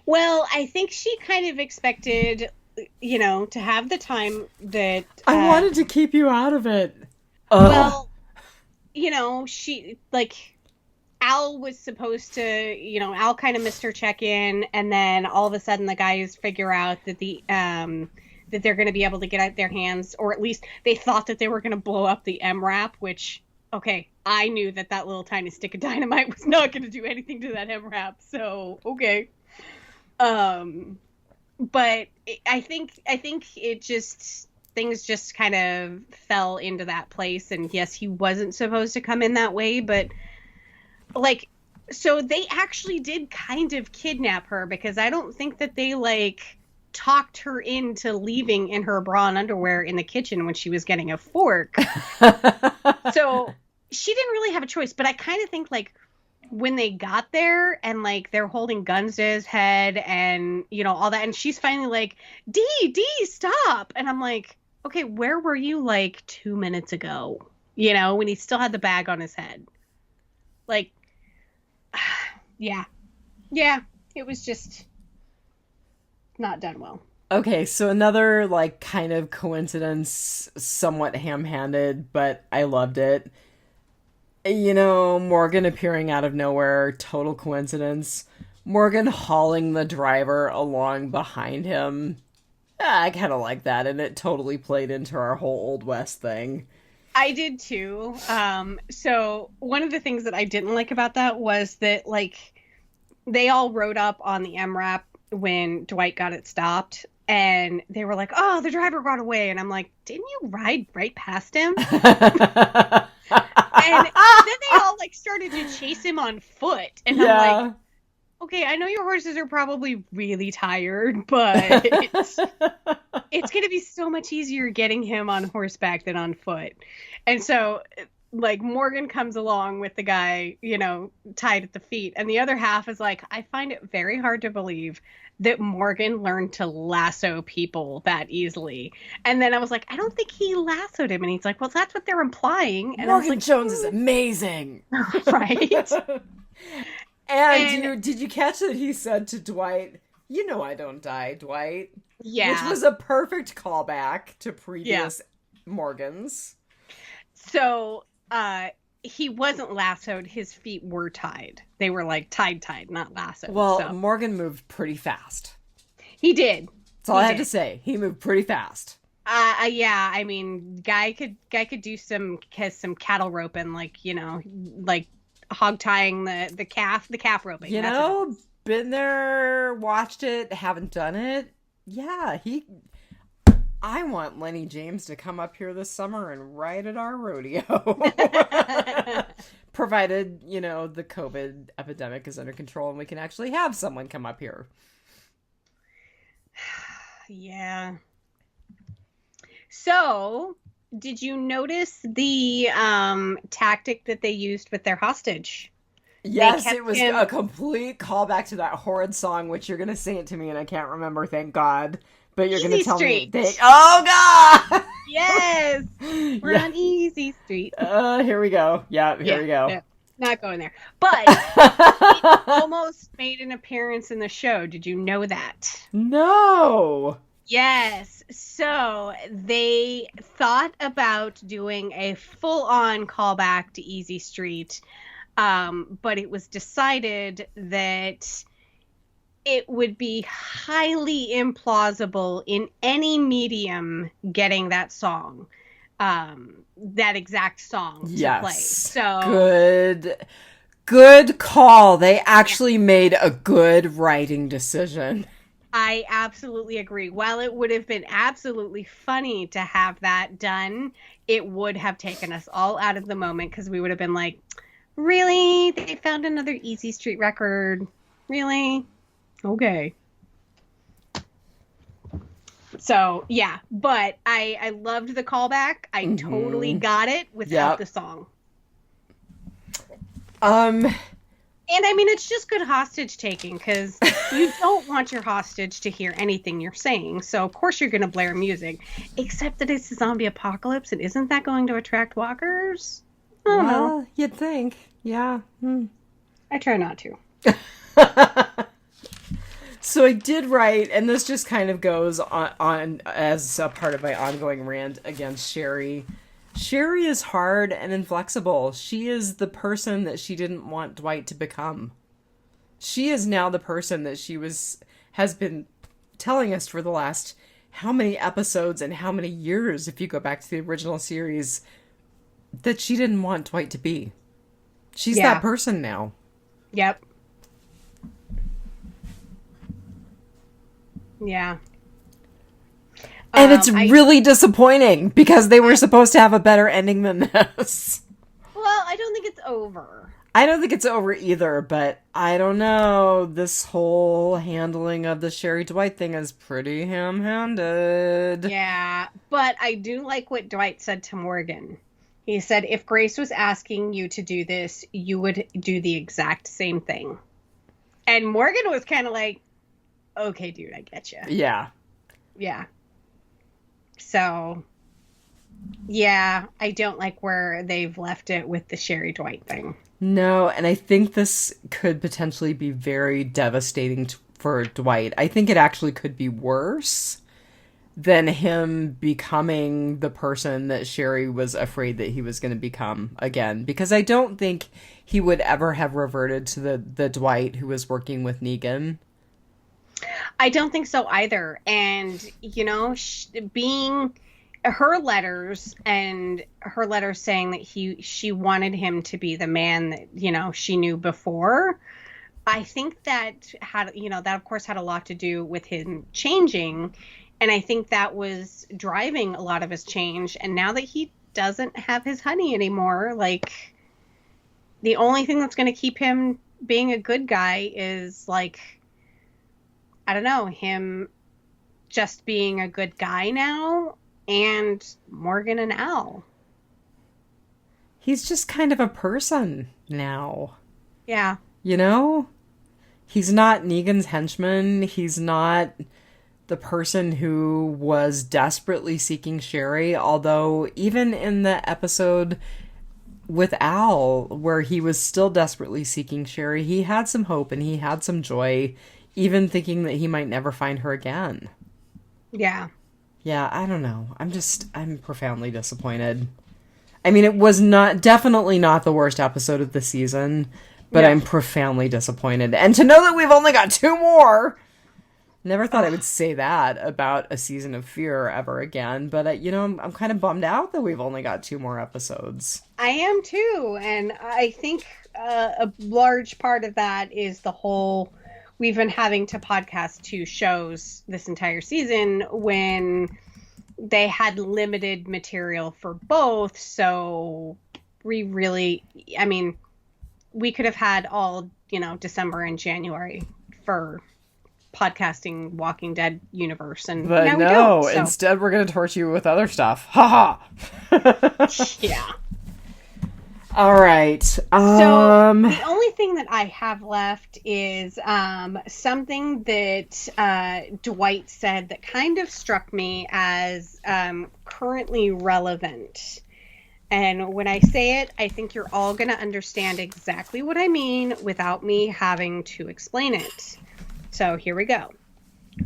Well, I think she kind of expected, to have the time that... I wanted to keep you out of it. Well, she, like, Al was supposed to, Al kind of missed her check-in, and then all of a sudden the guys figure out that that they're going to be able to get out their hands, or at least they thought that they were going to blow up the MRAP, which... Okay, I knew that little tiny stick of dynamite was not going to do anything to that MRAP, so okay. But I think it just, things just kind of fell into that place, and yes, he wasn't supposed to come in that way, but like, so they actually did kind of kidnap her, because I don't think that they talked her into leaving in her bra and underwear in the kitchen when she was getting a fork. So she didn't really have a choice, but I kind of think when they got there and they're holding guns to his head and all that, and she's finally like, D, stop. And I'm like, okay, where were you 2 minutes ago? When he still had the bag on his head. Yeah, it was just not done well. Okay, so another kind of coincidence, somewhat ham-handed, but I loved it. Morgan appearing out of nowhere, total coincidence. Morgan hauling the driver along behind him. I kind of like that, and it totally played into our whole Old West thing. I did too. So one of the things that I didn't like about that was that, like, they all rode up on the MRAP when Dwight got it stopped, and they were like, "Oh, the driver got away," and I'm like, "Didn't you ride right past him?" And then they all like started to chase him on foot, and I'm like, "Okay, I know your horses are probably really tired, but it's going to be so much easier getting him on horseback than on foot." And so, like, Morgan comes along with the guy, you know, tied at the feet. And the other half is like, I find it very hard to believe that Morgan learned to lasso people that easily. And then I was like, I don't think he lassoed him. And he's like, well, that's what they're implying. And Morgan I was like, Jones is amazing. Right. And did you catch that he said to Dwight, "You know I don't die, Dwight"? Yeah. Which was a perfect callback to previous Morgans. So, he wasn't lassoed. His feet were tied. They were like tied, not lassoed. Well, so. Morgan moved pretty fast. He did. That's all I had to say. He moved pretty fast. Yeah. I mean, guy could do some cattle roping, like, you know, like hog tying the calf roping. You know, been there, watched it, haven't done it. Yeah, I want Lenny James to come up here this summer and ride at our rodeo. Provided, you know, the COVID epidemic is under control and we can actually have someone come up here. Yeah. So, did you notice the tactic that they used with their hostage? Yes, it was a complete callback to that horrid song, which you're going to sing it to me and I can't remember, thank God. But you're going to tell me. Oh, God! Yes! We're on Easy Street. Here we go. Yeah, here we go. Yeah. Not going there. But it almost made an appearance in the show. Did you know that? No! Yes. So they thought about doing a full-on callback to Easy Street, but it was decided that it would be highly implausible in any medium getting that song, that exact song to play. So good call. They actually made a good writing decision. I absolutely agree. While it would have been absolutely funny to have that done, it would have taken us all out of the moment because we would have been like, really? They found another Easy Street record? Really? Okay. So, yeah. But I loved the callback. I totally got it without the song. And I mean, it's just good hostage taking because you don't want your hostage to hear anything you're saying. So, of course, you're going to blare music. Except that it's a zombie apocalypse, and isn't that going to attract walkers? I don't know. You'd think. Yeah. I try not to. So I did write, and this just kind of goes on as a part of my ongoing rant against Sherry. Sherry is hard and inflexible. She is the person that she didn't want Dwight to become. She is now the person that she has been telling us for the last how many episodes and how many years, if you go back to the original series, that she didn't want Dwight to be. She's that person now. Yep. Yeah. And it's really disappointing because they were supposed to have a better ending than this. Well, I don't think it's over. I don't think it's over either, but I don't know. This whole handling of the Sherry Dwight thing is pretty ham-handed. Yeah, but I do like what Dwight said to Morgan. He said, if Grace was asking you to do this, you would do the exact same thing. And Morgan was kind of like, okay, dude, I get you. Yeah. Yeah. So, yeah, I don't like where they've left it with the Sherry Dwight thing. No, and I think this could potentially be very devastating for Dwight. I think it actually could be worse than him becoming the person that Sherry was afraid that he was going to become again. Because I don't think he would ever have reverted to the Dwight who was working with Negan. I don't think so either. And, you know, being her letters and her letters saying that she wanted him to be the man that, you know, she knew before. I think that had, you know, that of course had a lot to do with him changing. And I think that was driving a lot of his change. And now that he doesn't have his honey anymore, like, the only thing that's going to keep him being a good guy is, like, I don't know, him just being a good guy now, and Morgan and Al. He's just kind of a person now. Yeah. You know? He's not Negan's henchman. He's not the person who was desperately seeking Sherry, although even in the episode with Al, where he was still desperately seeking Sherry, he had some hope and he had some joy, even thinking that he might never find her again. Yeah. Yeah, I don't know. I'm profoundly disappointed. I mean, it was definitely not the worst episode of the season, but I'm profoundly disappointed. And to know that we've only got 2 more, never thought I would say that about a season of Fear ever again. But, you know, I'm kind of bummed out that we've only got 2 more episodes. I am too. And I think a large part of that is the whole, we've been having to podcast 2 shows this entire season when they had limited material for both. So we really, I mean, we could have had all, you know, December and January for podcasting Walking Dead universe, and but now no, we don't, so. Instead we're going to torture you with other stuff. Ha ha. Yeah. All right. So the only thing that I have left is something that Dwight said that kind of struck me as currently relevant. And when I say it, I think you're all going to understand exactly what I mean without me having to explain it. So here we go.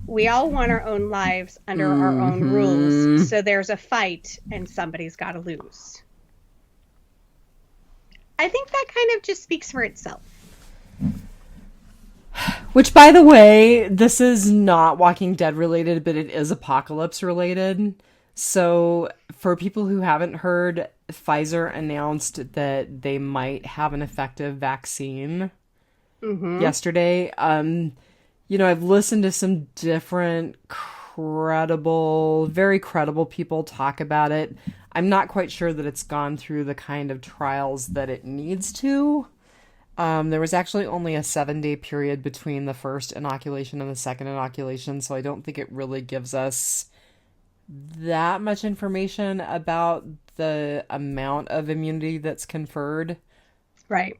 We all want our own lives under our own rules. So there's a fight and somebody's got to lose. I think that kind of just speaks for itself. Which, by the way, this is not Walking Dead related, but it is Apocalypse related. So for people who haven't heard, Pfizer announced that they might have an effective vaccine yesterday. You know, I've listened to some different very credible people talk about it. I'm not quite sure that it's gone through the kind of trials that it needs to. There was actually only a 7-day period between the first inoculation and the second inoculation, so I don't think it really gives us that much information about the amount of immunity that's conferred. Right.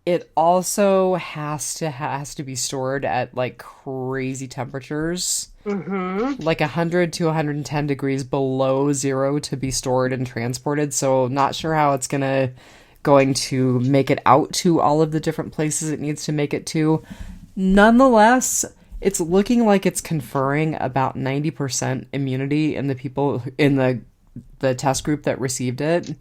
It also has to be stored at like crazy temperatures, like 100 to 110 degrees below zero to be stored and transported. So not sure how it's going to make it out to all of the different places it needs to make it to. Nonetheless, it's looking like it's conferring about 90% immunity in the people in the test group that received it.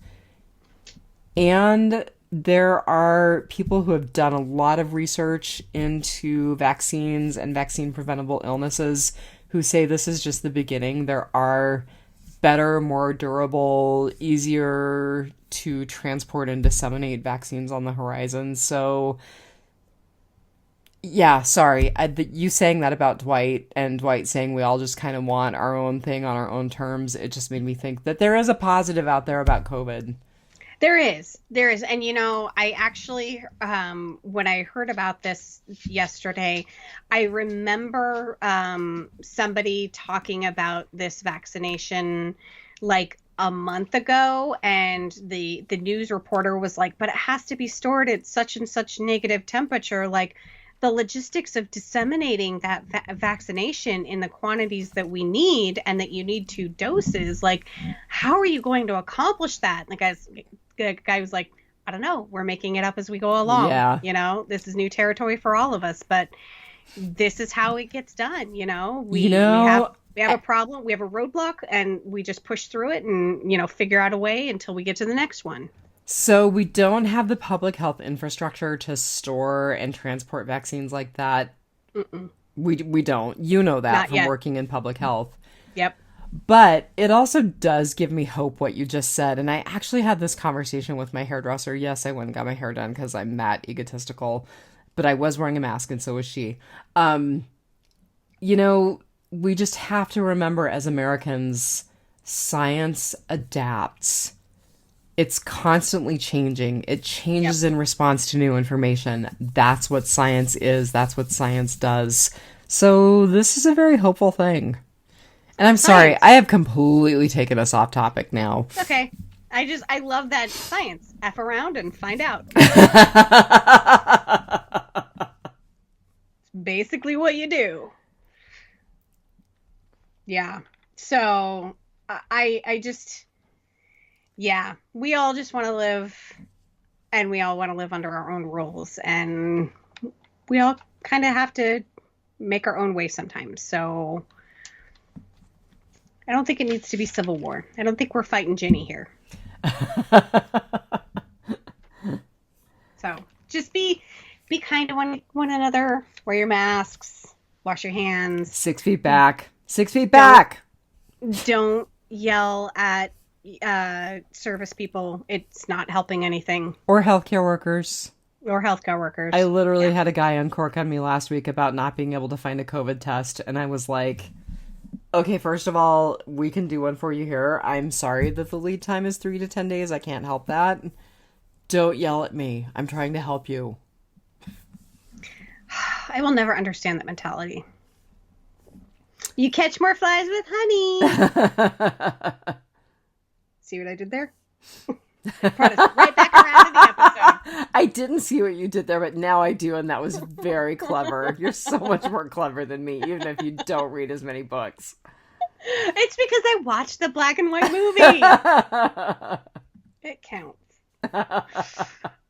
And there are people who have done a lot of research into vaccines and vaccine preventable illnesses who say this is just the beginning. There are better, more durable, easier to transport and disseminate vaccines on the horizon. So, yeah, sorry. You saying that about Dwight and Dwight saying we all just kind of want our own thing on our own terms, it just made me think that there is a positive out there about COVID. There is. And, you know, I actually, when I heard about this yesterday, I remember somebody talking about this vaccination like a month ago, and the news reporter was like, but it has to be stored at such and such negative temperature. Like, the logistics of disseminating that vaccination in the quantities that we need, and that you need 2 doses, like, how are you going to accomplish that? And the guy was like, I don't know. We're making it up as we go along. Yeah. You know, this is new territory for all of us, but this is how it gets done. You know, we have a problem. We have a roadblock, and we just push through it and, you know, figure out a way until we get to the next one. So we don't have the public health infrastructure to store and transport vaccines like that. We don't. You know that from working in public health. Yep. But it also does give me hope what you just said. And I actually had this conversation with my hairdresser. Yes, I went and got my hair done because I'm that egotistical. But I was wearing a mask and so was she. You know, we just have to remember as Americans, science adapts. It's constantly changing. It changes in response to new information. That's what science is. That's what science does. So this is a very hopeful thing. And I'm sorry, I have completely taken us off topic now. Okay. I love that science. F around and find out. It's basically what you do. Yeah. So I just, yeah, we all just want to live, and we all want to live under our own rules, and we all kind of have to make our own way sometimes. So I don't think it needs to be civil war. I don't think we're fighting Ginny here. So just be kind to one another. Wear your masks. Wash your hands. 6 feet back. 6 feet back. Don't yell at service people. It's not helping anything. Or healthcare workers. I literally had a guy uncork on me last week about not being able to find a COVID test. And I was like, okay, first of all, we can do one for you here. I'm sorry that the lead time is 3 to 10 days. I can't help that. Don't yell at me. I'm trying to help you. I will never understand that mentality. You catch more flies with honey. See what I did there? Brought us right back around to the episode. I didn't see what you did there, but now I do, and that was very clever. You're so much more clever than me, even if you don't read as many books. It's because I watched the black and white movie. It counts.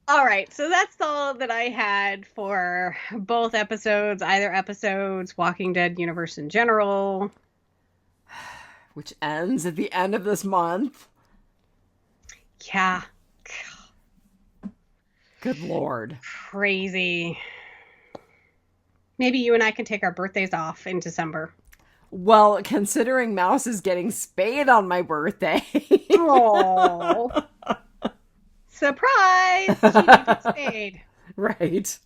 All right, so that's all that I had for both episodes, either episodes, Walking Dead universe in general. Which ends at the end of this month. Yeah. Good Lord. Crazy. Maybe you and I can take our birthdays off in December. Well, considering Mouse is getting spayed on my birthday. Oh. Surprise! She needed spayed. Right.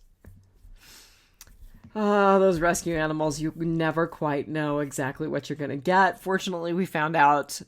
Those rescue animals, you never quite know exactly what you're going to get. Fortunately, we found out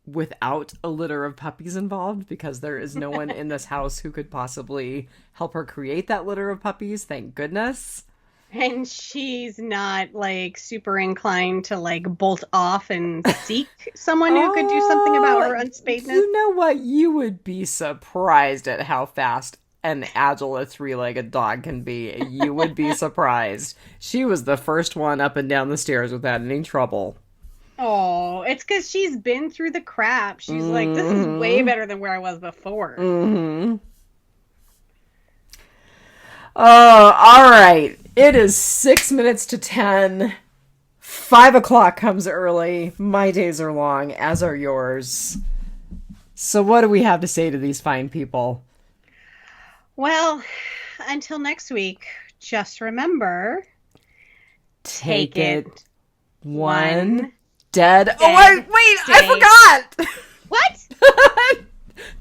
without a litter of puppies involved, because there is no one in this house who could possibly help her create that litter of puppies. Thank goodness. And she's not, like, super inclined to, like, bolt off and seek someone who could do something about her unspadedness. You know what? You would be surprised at how fast and agile a 3-legged dog can be. You would be surprised. She was the first one up and down the stairs without any trouble. Oh, it's because she's been through the crap. She's like, this is way better than where I was before. Mm-hmm. All right. It is 6 minutes to 10. 5 o'clock comes early. My days are long, as are yours. So what do we have to say to these fine people? Well, until next week, just remember, take it one dead. Dead Oh, wait, I forgot. What?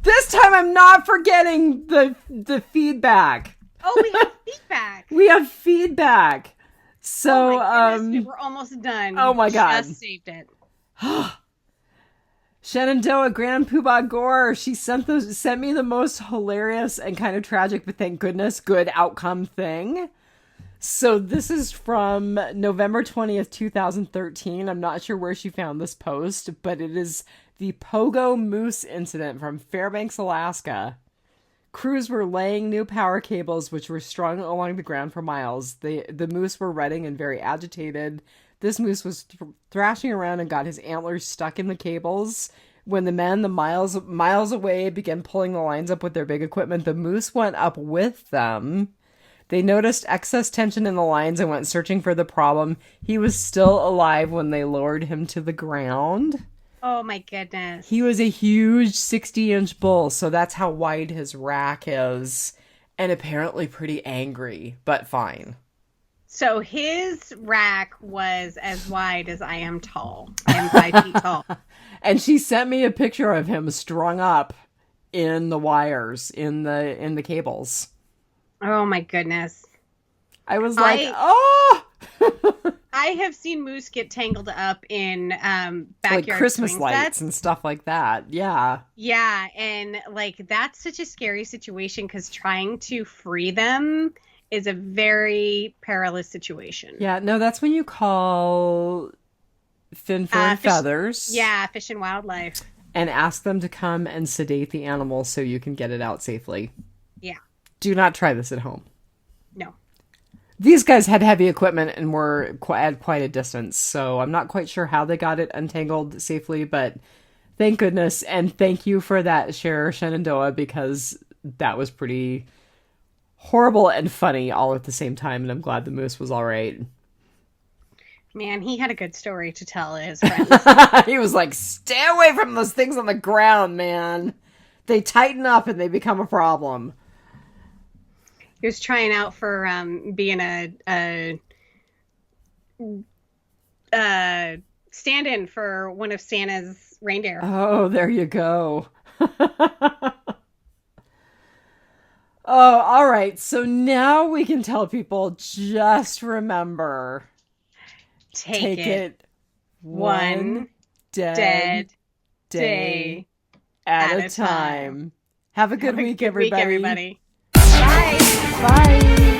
This time I'm not forgetting the feedback. Oh, we have feedback. We have feedback. So, we're almost done. Oh my God. Just saved it. Shenandoah Grand Poobah Gore. She sent me the most hilarious and kind of tragic, but thank goodness, good outcome thing. So this is from November 20th, 2013. I'm not sure where she found this post, but it is the Pogo Moose incident from Fairbanks, Alaska. Crews were laying new power cables, which were strung along the ground for miles. The moose were rutting and very agitated. This moose was thrashing around and got his antlers stuck in the cables. When the men, miles away, began pulling the lines up with their big equipment, the moose went up with them. They noticed excess tension in the lines and went searching for the problem. He was still alive when they lowered him to the ground. Oh my goodness. He was a huge 60-inch bull, so that's how wide his rack is. And apparently pretty angry, but fine. So his rack was as wide as I am tall. I am 5 feet tall. And she sent me a picture of him strung up in the wires, in the cables. Oh my goodness. I was like, oh! I have seen moose get tangled up in backyard like Christmas swing lights sets and stuff like that. Yeah. Yeah, and like that's such a scary situation because trying to free them is a very perilous situation. Yeah, no, that's when you call Finford and Feathers. Yeah, Fish and Wildlife. And ask them to come and sedate the animal so you can get it out safely. Yeah. Do not try this at home. No. These guys had heavy equipment and were at quite a distance, so I'm not quite sure how they got it untangled safely, but thank goodness, and thank you for that, Shenandoah, because that was pretty horrible and funny all at the same time, and I'm glad the moose was all right. Man, he had a good story to tell his friends. He was like, stay away from those things on the ground, man. They tighten up and they become a problem. He was trying out for being a stand-in for one of Santa's reindeer. Oh, there you go. Oh, all right. So now we can tell people, just remember, take it one dead day at a time. Have a good week, everybody. Bye. Bye.